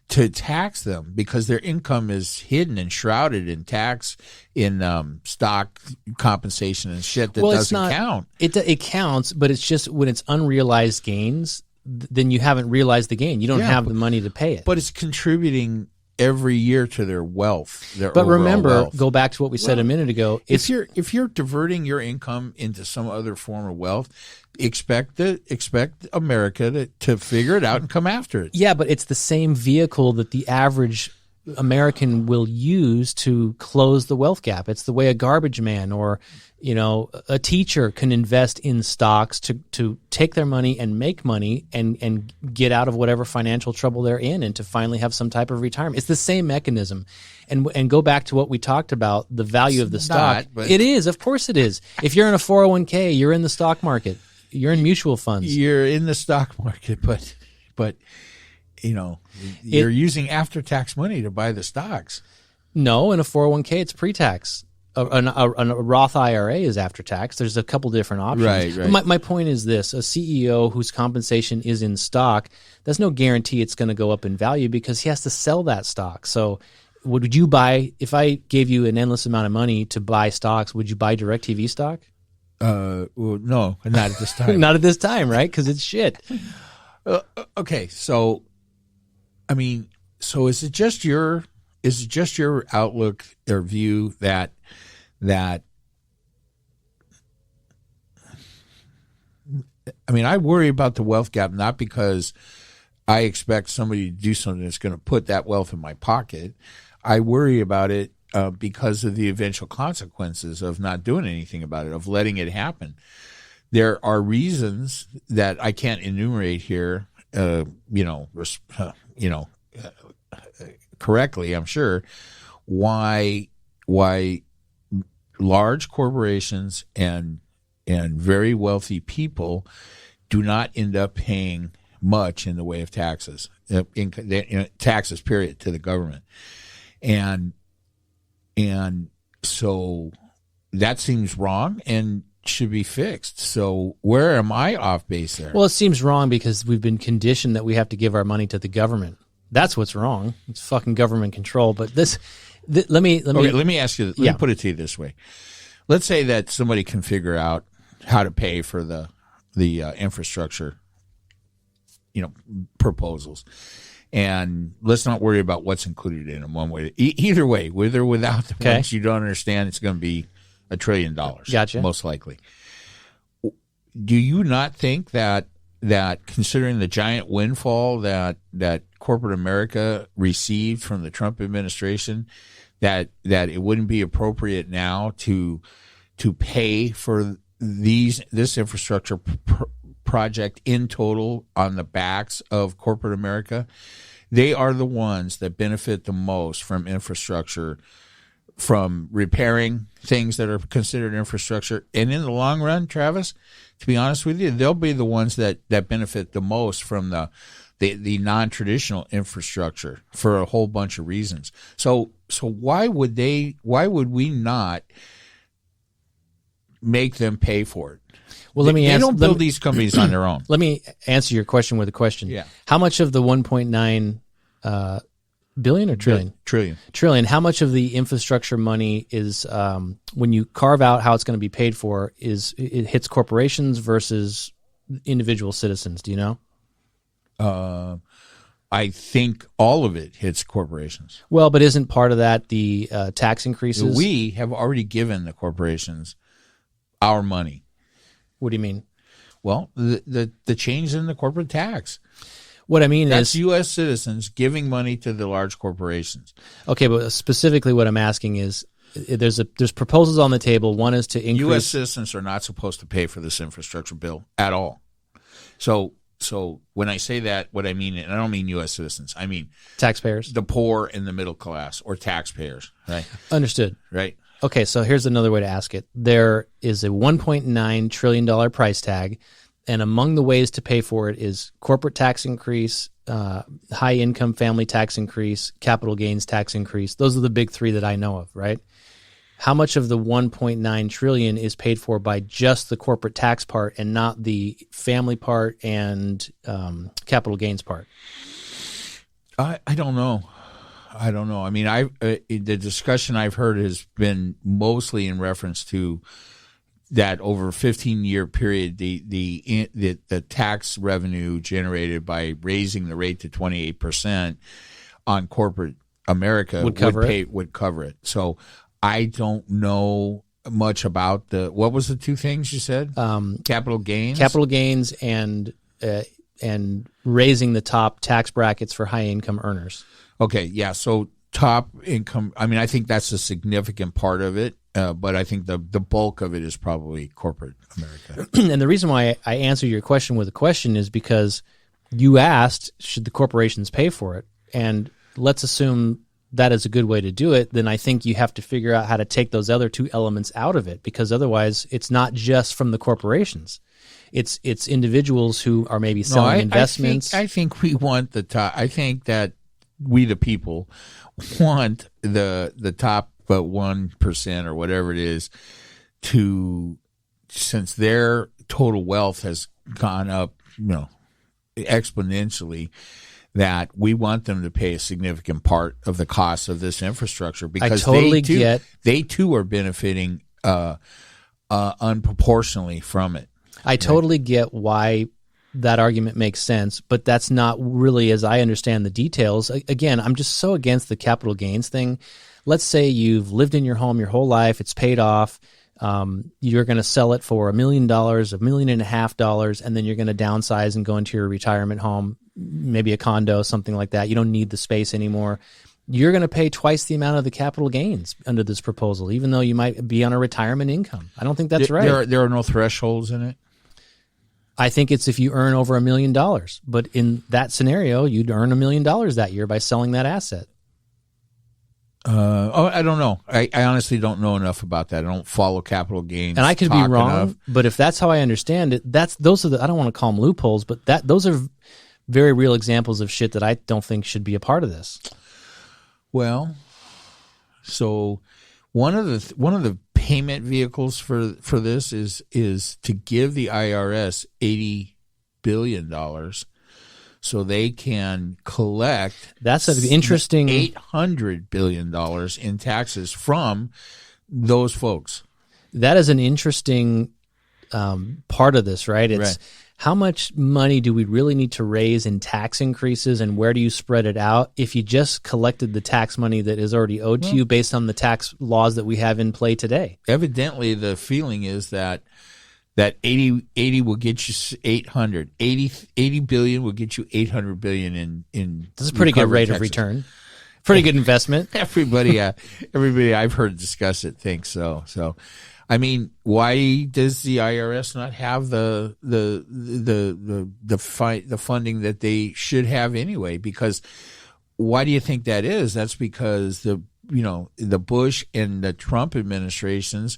to tax them because their income is hidden and shrouded in tax, in stock compensation and shit that doesn't count. It counts, but it's just when it's unrealized gains, then you haven't realized the gain. You don't have the money to pay it. But it's contributing every year to their wealth. But remember, go back to what we said a minute ago. If you're diverting your income into some other form of wealth, expect America to figure it out and come after it. Yeah, but it's the same vehicle that the average American will use to close the wealth gap. It's the way a garbage man or a teacher can invest in stocks to take their money and make money and get out of whatever financial trouble they're in and to finally have some type of retirement. It's the same mechanism. And go back to what we talked about, the value of the stock. It is. Of course it is. If you're in a 401k, you're in the stock market. You're in mutual funds. You're in the stock market, but you're using after-tax money to buy the stocks. No, in a 401k, it's pre-tax. A Roth IRA is after tax. There's a couple different options. Right. My point is this: a CEO whose compensation is in stock, there's no guarantee it's going to go up in value because he has to sell that stock. So, would you buy if I gave you an endless amount of money to buy stocks? Would you buy DirecTV stock? Well, no, not at this time. Not at this time, right? Because it's shit. Okay, so I mean, is it just your outlook or view that I mean, I worry about the wealth gap not because I expect somebody to do something that's going to put that wealth in my pocket. I worry about it because of the eventual consequences of not doing anything about it, of letting it happen. There are reasons that I can't enumerate here, correctly, I'm sure, why large corporations and very wealthy people do not end up paying much in the way of taxes, taxes, period, to the government. And so that seems wrong and should be fixed. So where am I off base there? Well, it seems wrong because we've been conditioned that we have to give our money to the government. That's what's wrong. It's fucking government control. But let me ask you. Let me put it to you this way. Let's say that somebody can figure out how to pay for the infrastructure, proposals, and let's not worry about what's included in them. One way, either way, with or without the ones you don't understand, it's going to be $1 trillion. Gotcha. Most likely. Do you not think that considering the giant windfall that corporate America received from the Trump administration, that it wouldn't be appropriate now to pay for this infrastructure project in total on the backs of corporate America? They are the ones that benefit the most from infrastructure from repairing things that are considered infrastructure. And in the long run, Travis, to be honest with you, they'll be the ones that benefit the most from the non-traditional infrastructure for a whole bunch of reasons. So why would we not make them pay for it? Well, They don't build these companies on their own. Let me answer your question with a question. Yeah. How much of the 1.9 billion or trillion? Trillion. How much of the infrastructure money is, when you carve out how it's going to be paid for, it hits corporations versus individual citizens? Do you know? I think all of it hits corporations. Well, but isn't part of that the tax increases? We have already given the corporations our money. What do you mean? Well, the change in the corporate tax. What I mean That's is U.S. citizens giving money to the large corporations. Okay, but specifically what I'm asking is there's proposals on the table. One is to increase. U.S. citizens are not supposed to pay for this infrastructure bill at all. So when I say that, what I mean, and I don't mean U.S. citizens, I mean taxpayers, the poor and the middle class, or taxpayers, right? Understood. Right. Okay, so here's another way to ask it. There is a $1.9 trillion price tag, and among the ways to pay for it is corporate tax increase, high income family tax increase, capital gains tax increase. Those are the big three that I know of, right? How much of the 1.9 trillion is paid for by just the corporate tax part and not the family part and capital gains part? I don't know. I mean, the discussion I've heard has been mostly in reference to that over a 15-year period, the tax revenue generated by raising the rate to 28% on corporate America would cover it. So I don't know much about what was the two things you said? Capital gains, and raising the top tax brackets for high income earners. Okay, yeah. So top income. I mean, I think that's a significant part of it, but I think the bulk of it is probably corporate America. And the reason why I answer your question with a question is because you asked, should the corporations pay for it? And let's assume that is a good way to do it. Then I think you have to figure out how to take those other two elements out of it, because otherwise it's not just from the corporations. It's individuals who are maybe selling investments. I think we want the top. I think that we, the people, want the top 1% or whatever it is since their total wealth has gone up, exponentially, that we want them to pay a significant part of the cost of this infrastructure, because they too are benefiting unproportionally from it. I totally get why that argument makes sense, but that's not really, as I understand the details. Again, I'm just so against the capital gains thing. Let's say you've lived in your home your whole life, it's paid off, you're going to sell it for $1 million, $1.5 million, and then you're going to downsize and go into your retirement home, maybe a condo, something like that. You don't need the space anymore. You're going to pay twice the amount of the capital gains under this proposal, even though you might be on a retirement income. I don't think that's right. There are no thresholds in it? I think it's if you earn over $1 million. But in that scenario, you'd earn $1 million that year by selling that asset. I don't know. I honestly don't know enough about that. I don't follow capital gains. And I could be wrong, but if that's how I understand it, those are I don't want to call them loopholes, but those are very real examples of shit that I don't think should be a part of this. Well, so one of the payment vehicles for this is to give the IRS $80 billion so they can collect that's an interesting $800 billion in taxes from those folks. That is an interesting part of this, right? It's how much money do we really need to raise in tax increases, and where do you spread it out if you just collected the tax money that is already owed to you based on the tax laws that we have in play today? Evidently, the feeling is that 80 will get you 800. 80 billion will get you 800 billion in That's a pretty good rate of return. Pretty good investment. Everybody I've heard discuss it thinks so. So, I mean, why does the IRS not have the funding that they should have anyway? Because why do you think that is? That's because the Bush and the Trump administrations,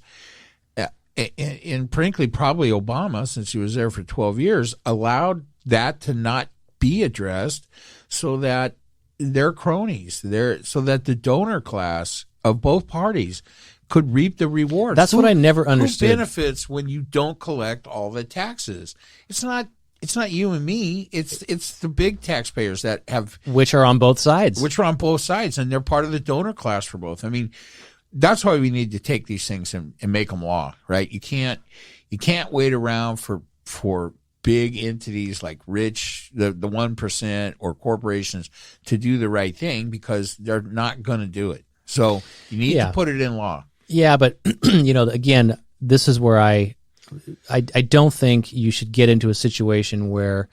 and frankly, probably Obama, since he was there for 12 years, allowed that to not be addressed so that their cronies, so that the donor class of both parties could reap the rewards. That's what I never understood. Who benefits when you don't collect all the taxes? It's not you and me. It's the big taxpayers that have, which are on both sides. And they're part of the donor class for both. I mean, that's why we need to take these things and make them law, right? You can't wait around for big entities like the 1% or corporations to do the right thing, because they're not going to do it. So you need to put it in law. Yeah, but again, this is where I don't think you should get into a situation where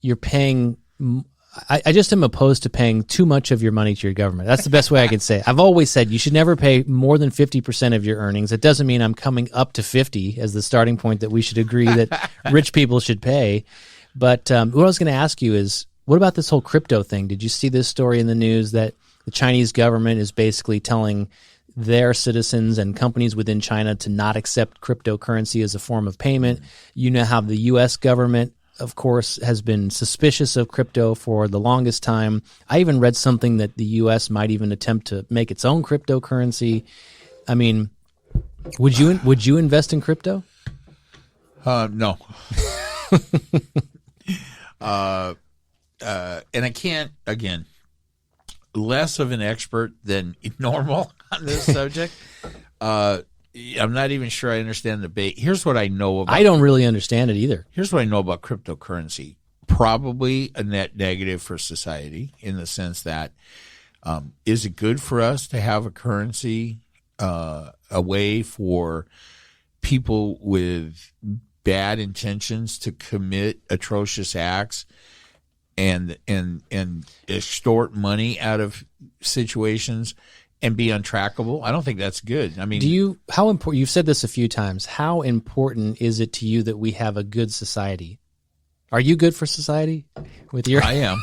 you're paying. I just am opposed to paying too much of your money to your government. That's the best way I can say it. I've always said you should never pay more than 50% of your earnings. It doesn't mean I'm coming up to 50 as the starting point that we should agree that rich people should pay. But what I was going to ask you is, what about this whole crypto thing? Did you see this story in the news that the Chinese government is basically telling their citizens and companies within China to not accept cryptocurrency as a form of payment? You know how the U.S. government, of course, has been suspicious of crypto for the longest time. I even read something that the U.S. might even attempt to make its own cryptocurrency. I mean, would you invest in crypto? No. And I can't, again, less of an expert than normal on this subject. I'm not even sure I understand the debate. Here's what I know about. I don't really understand it either. Here's what I know about cryptocurrency. Probably a net negative for society, in the sense that, is it good for us to have a currency, a way for people with bad intentions to commit atrocious acts and extort money out of situations and be untrackable? I don't think that's good. I mean, how important? You've said this a few times. How important is it to you that we have a good society? Are you good for society? With your, I am.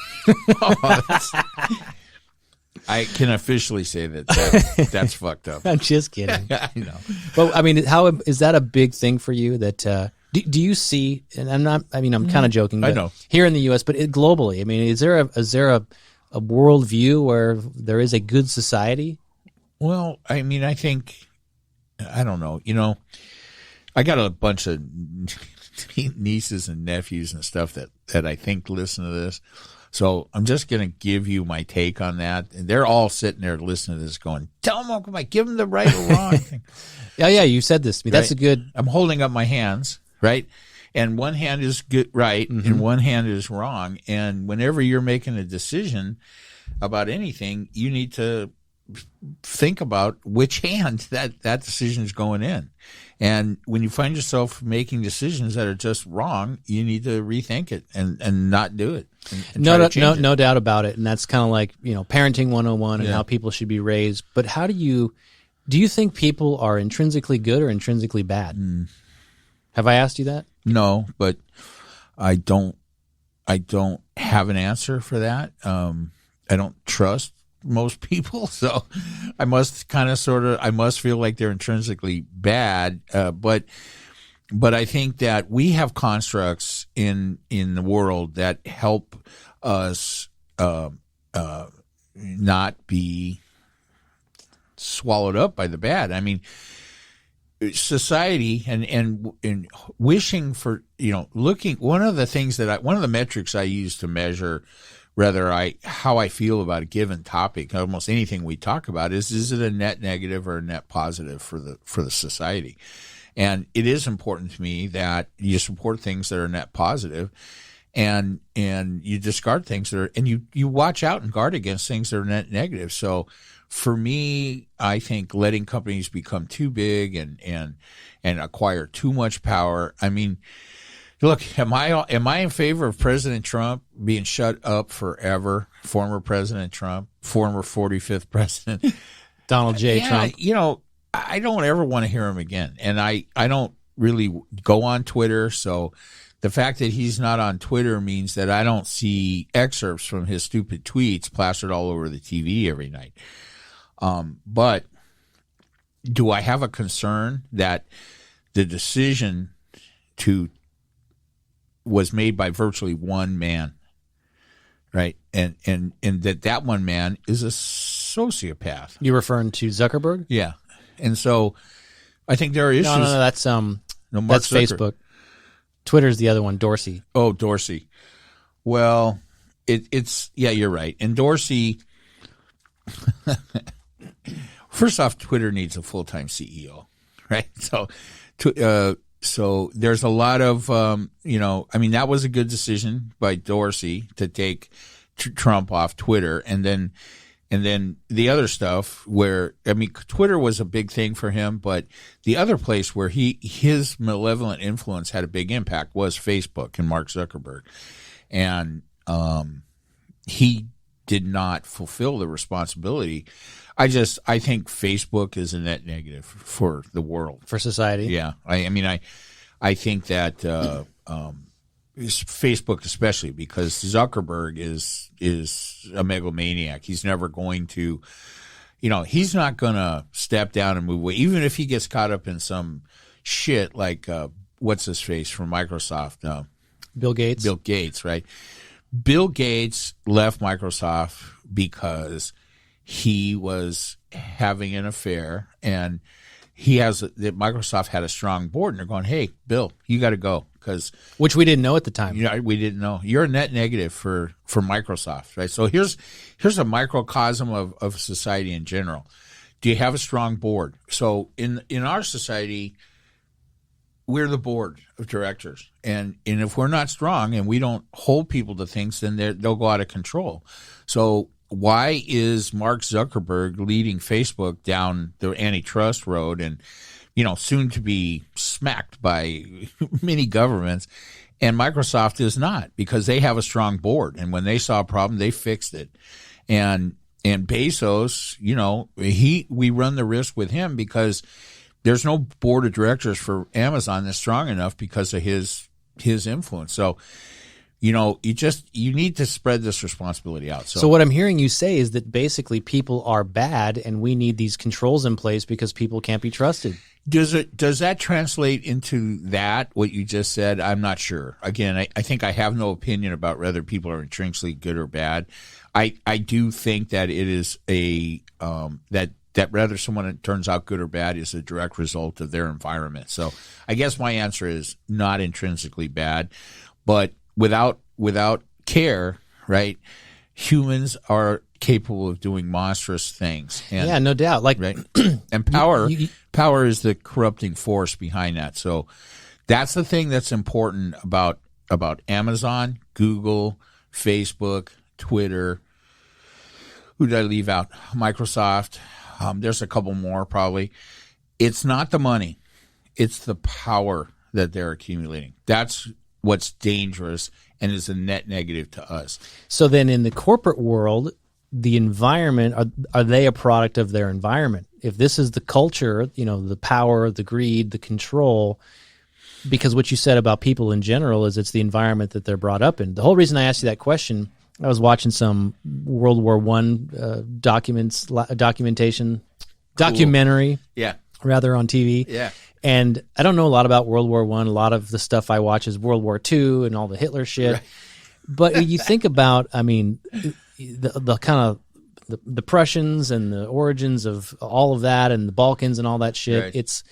I can officially say that's fucked up. I'm just kidding. I know. But I mean, how is that a big thing for you? That do you see? And I'm not. I mean, I'm kind of joking. But I know. Here in the U.S., but globally, I mean, is there a worldview where there is a good society? Well, I mean, I think, I don't know. I got a bunch of nieces and nephews and stuff that I think listen to this. So I'm just going to give you my take on that. And they're all sitting there listening to this going, tell them, Uncle Mike, give them the right or wrong thing. Yeah, you said this to me. That's right? a good. I'm holding up my hands, right? And one hand is good, right, and one hand is wrong. And whenever you're making a decision about anything, you need to think about which hand that decision is going in. And when you find yourself making decisions that are just wrong, you need to rethink it and not do it. And no doubt about it. And that's kind of like, parenting 101 and how people should be raised. But how do you think people are intrinsically good or intrinsically bad? Have I asked you that? No, but I don't have an answer for that. I don't trust most people, so I must I must feel like they're intrinsically bad. But I think that we have constructs in the world that help us not be swallowed up by the bad. I mean, society and wishing for, looking, one of the metrics I use to measure how I feel about a given topic, almost anything we talk about, is it a net negative or a net positive for the society? And it is important to me that you support things that are net positive, and you discard things that are, and you watch out and guard against things that are net negative. So for me, I think letting companies become too big and acquire too much power. I mean, look, am I in favor of President Trump being shut up forever? Former President Trump, former 45th president Donald J. Trump. I don't ever want to hear him again, and I don't really go on Twitter, so the fact that he's not on Twitter means that I don't see excerpts from his stupid tweets plastered all over the TV every night. But do I have a concern that the decision was made by virtually one man, right? And that one man is a sociopath. You're referring to Zuckerberg? Yeah. And so I think there are issues. No, that's that's Facebook. Twitter's the other one, Dorsey. Oh, Dorsey. Well, it's you're right. And Dorsey, first off, Twitter needs a full-time CEO, right? So there's a lot of, that was a good decision by Dorsey to take Trump off Twitter. And then the other stuff where, Twitter was a big thing for him, but the other place where his malevolent influence had a big impact was Facebook and Mark Zuckerberg. And he did not fulfill the responsibility. I think Facebook is a net negative for the world. For society? Yeah. I think that Facebook especially, because Zuckerberg is a megalomaniac. He's never going to, he's not going to step down and move away. Even if he gets caught up in some shit like, what's his face from Microsoft? Bill Gates. Bill Gates, right? Bill Gates left Microsoft because he was having an affair, and Microsoft had a strong board, and they're going, "Hey, Bill, you got to go," which we didn't know at the time. We didn't know. You're a net negative for Microsoft, right? So here's a microcosm of society in general. Do you have a strong board? So in our society, we're the board of directors, and if we're not strong and we don't hold people to things, then they'll go out of control. So why is Mark Zuckerberg leading Facebook down the antitrust road and, soon to be smacked by many governments, and Microsoft is not? Because they have a strong board, and when they saw a problem, they fixed it. And Bezos, we run the risk with him because there's no board of directors for Amazon that's strong enough because of his influence. So, you need to spread this responsibility out. So what I'm hearing you say is that basically people are bad, and we need these controls in place because people can't be trusted. Does that translate into what you just said? I'm not sure. Again, I think I have no opinion about whether people are intrinsically good or bad. I do think that it is that whether someone turns out good or bad is a direct result of their environment. So I guess my answer is not intrinsically bad, but without care, right? Humans are capable of doing monstrous things. And, yeah, no doubt. Right? And power is the corrupting force behind that. So that's the thing that's important about Amazon, Google, Facebook, Twitter. Who did I leave out? Microsoft. There's a couple more probably. It's not the money. It's the power that they're accumulating. That's what's dangerous and is a net negative to us. So then in the corporate world, the environment, are they a product of their environment? If this is the culture, the power, the greed, the control, because what you said about people in general is it's the environment that they're brought up in. The whole reason I asked you that question, I was watching some World War I documentary, rather, on TV. Yeah. And I don't know a lot about World War I. A lot of the stuff I watch is World War II and all the Hitler shit. Right. But you think about, the kind of the Prussians and the origins of all of that and the Balkans and all that shit. Right. It's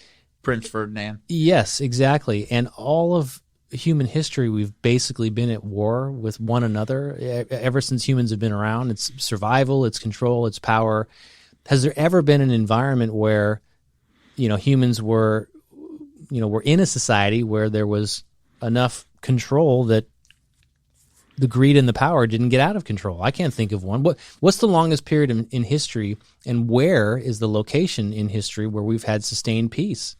Prince Ferdinand. Yes, exactly. And all of human history, we've basically been at war with one another ever since humans have been around. It's survival, it's control, it's power. Has there ever been an environment where, humans were in a society where there was enough control that the greed and the power didn't get out of control? I can't think of one. What's the longest period in history, and where is the location in history where we've had sustained peace?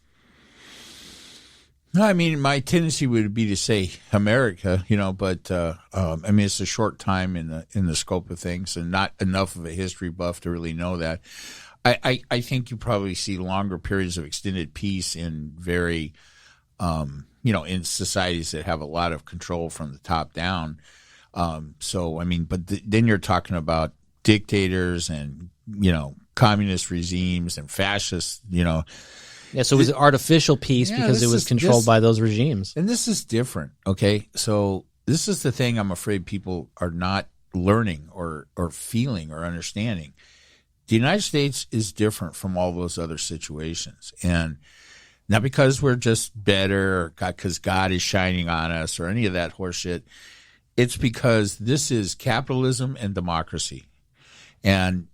No, my tendency would be to say America, but it's a short time in the scope of things, and not enough of a history buff to really know that. I think you probably see longer periods of extended peace in very, in societies that have a lot of control from the top down. Then you're talking about dictators and, communist regimes and fascist, Yeah, so it was artificial peace because it was controlled by those regimes. And this is different, okay? So this is the thing I'm afraid people are not learning or feeling or understanding. The United States is different from all those other situations. And not because we're just better or because God is shining on us or any of that horseshit. It's because this is capitalism and democracy. And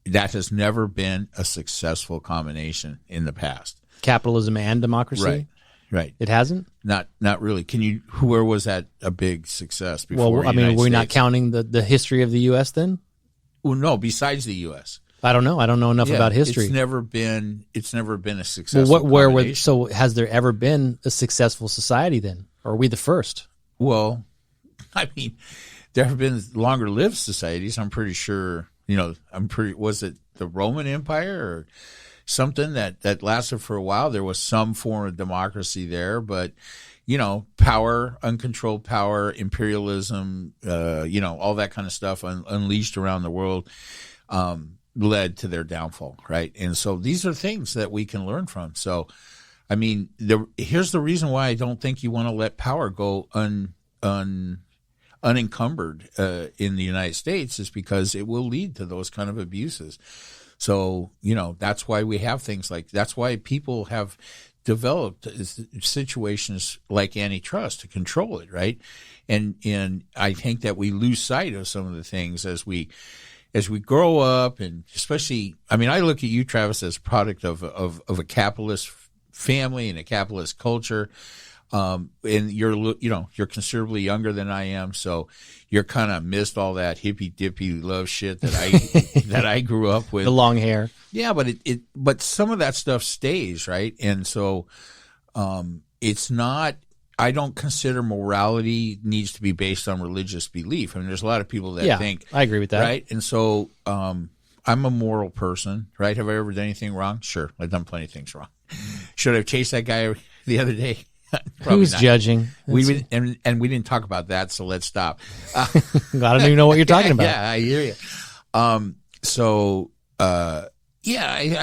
that has never been a successful combination in the past. Capitalism and democracy? Right. It hasn't? Not really. Where was that a big success before? Well, I mean, we're not counting the history of the U.S. then? Well, no, besides the U.S. I don't know. I don't know enough about history. It's never been a successful so has there ever been a successful society then? Or are we the first? Well, I mean, there have been longer lived societies. I'm pretty sure, was it the Roman Empire or something that lasted for a while? There was some form of democracy there, but, power, uncontrolled power, imperialism, all that kind of stuff unleashed around the world led to their downfall, right? And so these are things that we can learn from. So, I mean, here's the reason why I don't think you want to let power go unencumbered in the United States is because it will lead to those kind of abuses. So, that's why we have things that's why people have developed situations like antitrust to control it, right? And I think that we lose sight of some of the things as we grow up, and especially, I mean, I look at you, Travis, as a product of a capitalist family and a capitalist culture. And you're considerably younger than I am, so you're kind of missed all that hippy dippy love shit that I grew up with. The long hair. Yeah, but some of that stuff stays, right? And so, it's not, I don't consider morality needs to be based on religious belief. I mean, there's a lot of people that think. I agree with that. Right? And so, I'm a moral person, right? Have I ever done anything wrong? Sure. I've done plenty of things wrong. Should I have chased that guy the other day? Who's not. Judging? We didn't talk about that, so let's stop. I don't even know what you're talking about. Yeah, I hear you. I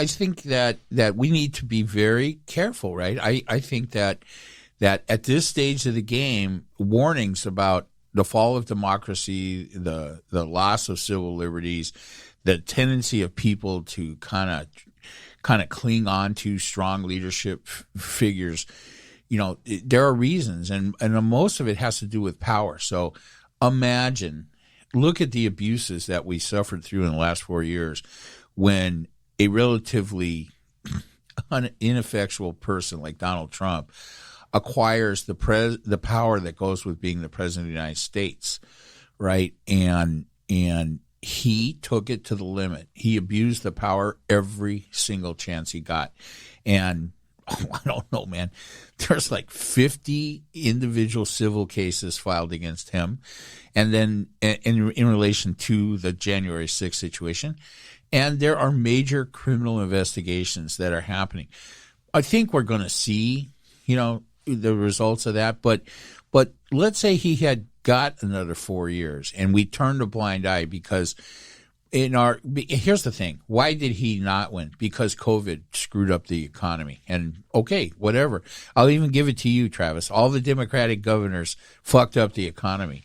think that we need to be very careful, right? I think that at this stage of the game, warnings about the fall of democracy, the loss of civil liberties, the tendency of people to kind of cling on to strong leadership figures. There are reasons, and most of it has to do with power. So look at the abuses that we suffered through in the last 4 years when a relatively ineffectual person like Donald Trump acquires the power that goes with being the president of the United States, right? And he took it to the limit. He abused the power every single chance he got. And I don't know, man. There's like 50 individual civil cases filed against him. And then in relation to the January 6th situation. And there are major criminal investigations that are happening. I think we're going to see, the results of that. But let's say he had got another 4 years and we turned a blind eye because here's the thing. Why did he not win? Because COVID screwed up the economy. And okay, whatever. I'll even give it to you, Travis. All the Democratic governors fucked up the economy.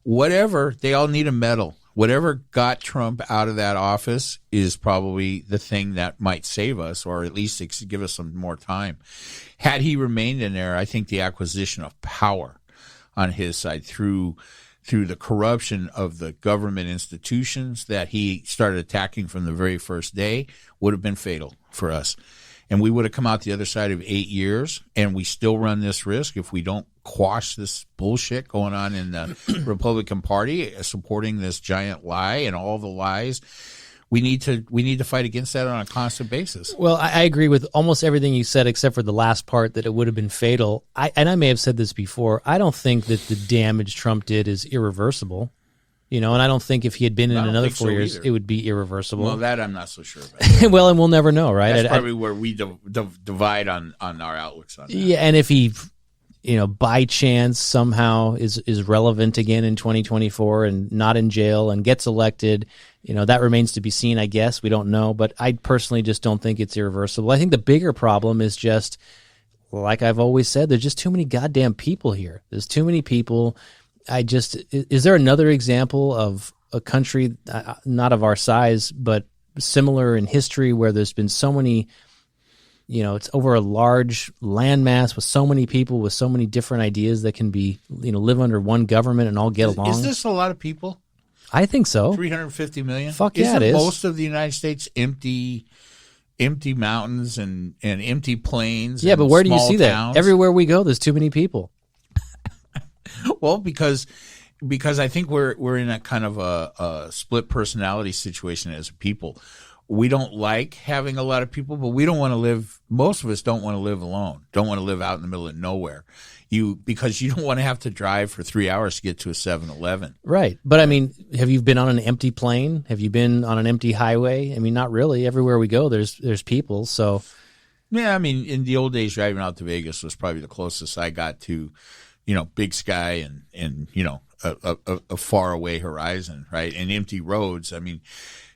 Whatever, they all need a medal. Whatever got Trump out of that office is probably the thing that might save us, or at least give us some more time. Had he remained in there, I think the acquisition of power on his side through the corruption of the government institutions that he started attacking from the very first day would have been fatal for us. And we would have come out the other side of 8 years, and we still run this risk if we don't quash this bullshit going on in the Republican Party, supporting this giant lie and all the lies. We need to fight against that on a constant basis. Well, I agree with almost everything you said, except for the last part that it would have been fatal. And I may have said this before. I don't think that the damage Trump did is irreversible. And I don't think if he had been in another 4 years, it would be irreversible. Well, that I'm not so sure about. Well, and we'll never know, right? That's probably where we divide on our outlooks on that. Yeah, and if he by chance somehow is relevant again in 2024 and not in jail and gets elected, that remains to be seen, I guess. We don't know, but I personally just don't think it's irreversible. I think the bigger problem is just, like I've always said, there's just too many goddamn people here. There's too many people. Is there another example of a country, not of our size, but similar in history, where there's been so many, it's over a large landmass with so many people with so many different ideas that can be, live under one government and all get along? Is this a lot of people? I think so. 350 million? Fuck yeah, it is. Most of the United States empty mountains and empty plains. Yeah, but where do you see towns? that? Everywhere we go, there's too many people. Well, because I think we're in a kind of a split personality situation as a people. We don't like having a lot of people, but we don't want to live. Most of us don't want to live alone. Don't want to live out in the middle of nowhere. Because you don't want to have to drive for 3 hours to get to a 7-Eleven. Right. But I mean, have you been on an empty plane? Have you been on an empty highway? I mean, not really. Everywhere we go, there's people. So, yeah. I mean, in the old days, driving out to Vegas was probably the closest I got to, big sky and a far away horizon, right? And empty roads. I mean,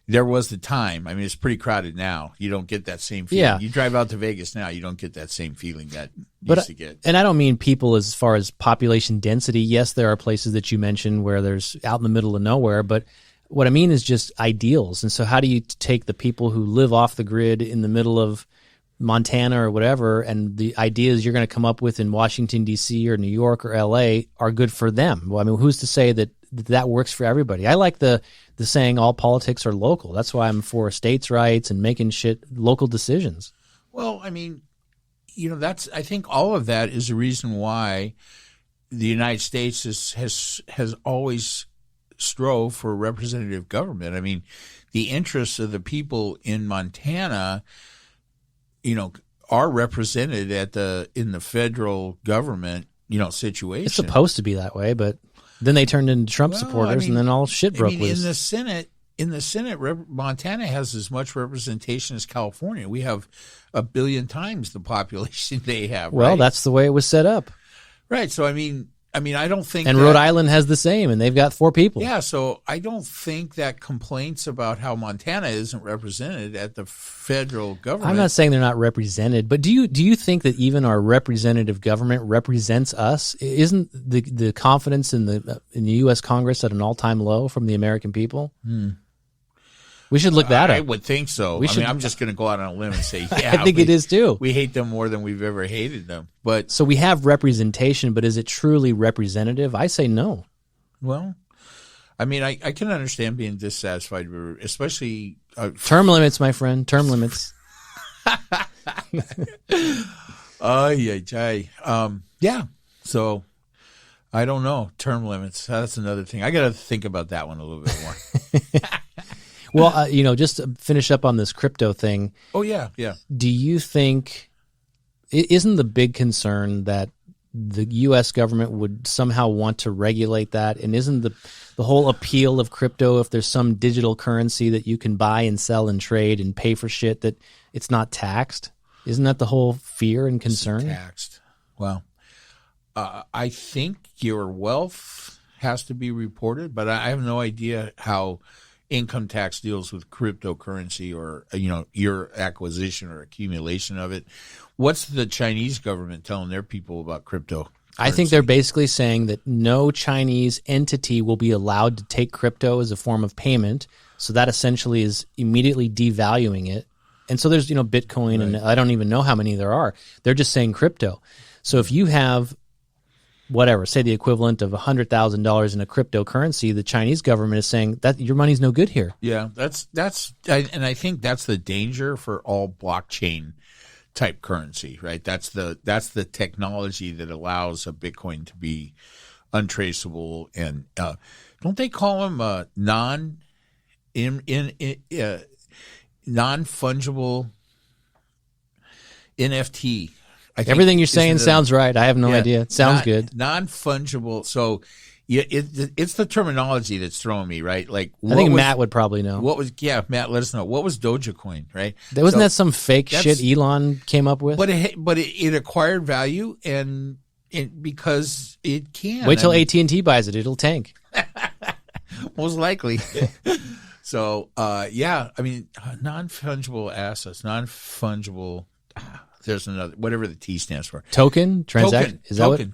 there was the time. I mean, it's pretty crowded now. You don't get that same feeling. Yeah. You drive out to Vegas now, you don't get that same feeling that you used to get. And I don't mean people as far as population density. Yes, there are places that you mentioned where there's out in the middle of nowhere, but what I mean is just ideals. And so how do you take the people who live off the grid in the middle of Montana or whatever, and the ideas you're going to come up with in Washington, D.C. or New York or L.A. are good for them? Well, I mean, who's to say that works for everybody? I like the saying all politics are local. That's why I'm for states' rights and making local decisions. Well, I mean, I think all of that is the reason why the United States has always strove for representative government. I mean, the interests of the people in Montana, are represented in the federal government, situation. It's supposed to be that way, but then they turned into Trump supporters, and then all shit broke loose. In the Senate, Montana has as much representation as California. We have 1 billion times the population they have. Well, right? That's the way it was set up. Right. So, I mean, I don't think. And Rhode Island has the same, and they've got 4 people. Yeah. So I don't think that complaints about how Montana isn't represented at the federal government. I'm not saying they're not represented, but do you think that even our representative government represents us? Isn't the confidence in the U.S. Congress at an all-time low from the American people? We should look that up. I would think so. I'm just going to go out on a limb and say, yeah. I think it is too. We hate them more than we've ever hated them. But so we have representation, but is it truly representative? I say no. Well, I mean, I can understand being dissatisfied, especially term limits, my friend. Term limits. Yeah. So I don't know. Term limits. That's another thing. I got to think about that one a little bit more. Well, just to finish up on this crypto thing. Oh, yeah. Do you think, isn't the big concern that the U.S. government would somehow want to regulate that? And isn't the whole appeal of crypto, if there's some digital currency that you can buy and sell and trade and pay for shit, that it's not taxed? Isn't that the whole fear and concern? It's taxed. Well, I think your wealth has to be reported, but I have no idea how income tax deals with cryptocurrency or, your acquisition or accumulation of it. What's the Chinese government telling their people about crypto? I think they're basically saying that no Chinese entity will be allowed to take crypto as a form of payment. So that essentially is immediately devaluing it. And so there's, Bitcoin, right, and I don't even know how many there are. They're just saying crypto. So if you have whatever, say the equivalent of $100,000 in a cryptocurrency, the Chinese government is saying that your money's no good here. Yeah, and I think that's the danger for all blockchain type currency, right? That's the technology that allows a Bitcoin to be untraceable, and don't they call them non-fungible NFT? Everything you're saying sounds right. I have no idea. It sounds good. Non-fungible. So yeah, it's the terminology that's throwing me, right? Like, I think Matt would probably know. Matt, let us know. What was Dogecoin, right? Wasn't that some fake shit Elon came up with? But it acquired value, and because it can. Wait till AT&T buys it; it'll tank. Most likely. So, yeah, I mean, non-fungible assets, non-fungible. There's another, whatever the T stands for. Token transaction.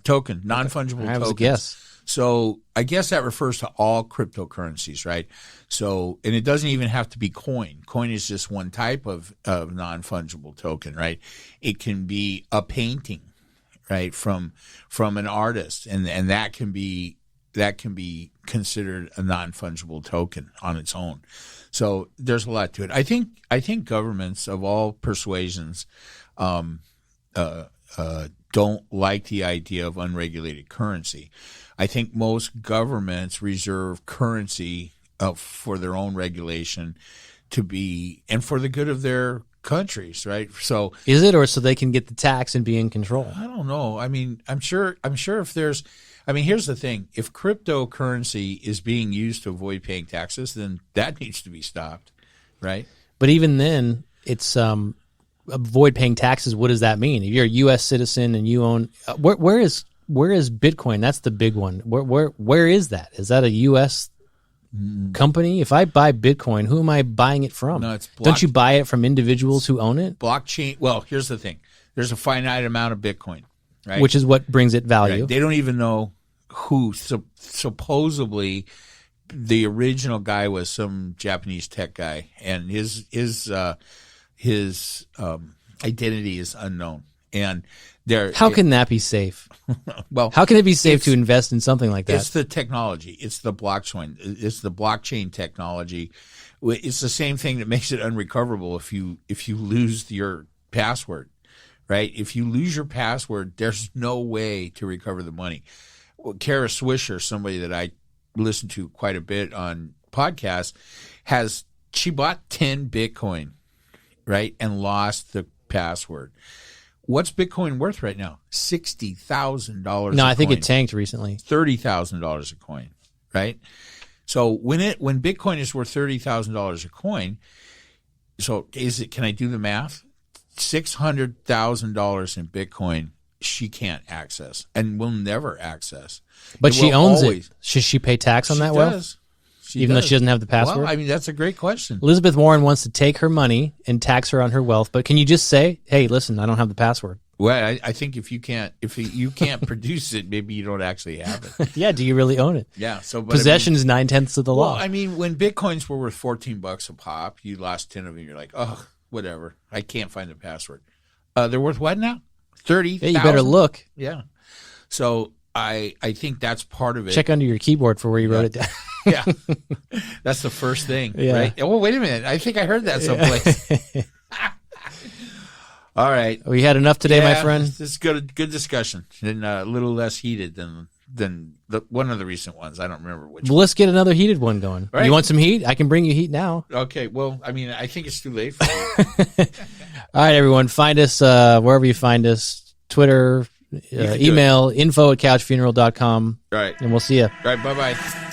Token, non-fungible I was tokens. a guess. So I guess that refers to all cryptocurrencies, right? So, and it doesn't even have to be coin. Coin is just one type of non-fungible token, right? It can be a painting, right, from an artist, and that can be considered a non-fungible token on its own. So there's a lot to it. I think governments of all persuasions don't like the idea of unregulated currency. I think most governments reserve currency for their own regulation to be, and for the good of their countries, right? So is it, or so they can get the tax and be in control? I don't know. I mean, I'm sure if there's, I mean, here's the thing. If cryptocurrency is being used to avoid paying taxes, then that needs to be stopped, right? But even then, it's avoid paying taxes. What does that mean? If you're a U.S. citizen and you own, where is Bitcoin? That's the big one. Where is that? Is that a U.S. company? If I buy Bitcoin, who am I buying it from? No, it's Don't you buy it from individuals who own it? Blockchain. Well, here's the thing. There's a finite amount of Bitcoin, right? Which is what brings it value. Right. They don't even know who. Supposedly, the original guy was some Japanese tech guy, and his identity is unknown. And how can that be safe? Well, how can it be safe to invest in something like that? It's the technology. It's the blockchain. It's the blockchain technology. It's the same thing that makes it unrecoverable if you lose your password, right? If you lose your password, there's no way to recover the money. Well, Kara Swisher, somebody that I listen to quite a bit on podcasts, she bought 10 Bitcoin, right, and lost the password. What's Bitcoin worth right now? $60,000. No, I think it tanked recently. $30,000 a coin, right? So when Bitcoin is worth $30,000 a coin, so can I do the math? $600,000 in Bitcoin she can't access and will never access. But she owns it. Should she pay tax on that wealth? Does. Even though she doesn't have the password? Well, I mean, that's a great question. Elizabeth Warren wants to take her money and tax her on her wealth, but can you just say, hey, listen, I don't have the password? Well, I think if you can't produce it, maybe you don't actually have it. Yeah, do you really own it? Yeah. So possession is 9/10 of the law. Well, I mean, when Bitcoins were worth $14 a pop, you lost 10 of them. You're like, oh, whatever. I can't find the password. They're worth what now? 30. Yeah, you better look. Yeah. So I think that's part of it. Check under your keyboard for where you wrote it down. Yeah. That's the first thing, yeah. Right? Oh, wait a minute. I think I heard that someplace. All right. We had enough today, my friend. This is good discussion, and a little less heated than one of the recent ones. I don't remember which. Well, let's get another heated one going. Right. You want some heat? I can bring you heat now. Okay. Well, I mean, I think it's too late for you. All right, everyone. Find us wherever you find us. Twitter, email, info@couchfuneral.com. All right. And we'll see you. All right. Bye-bye.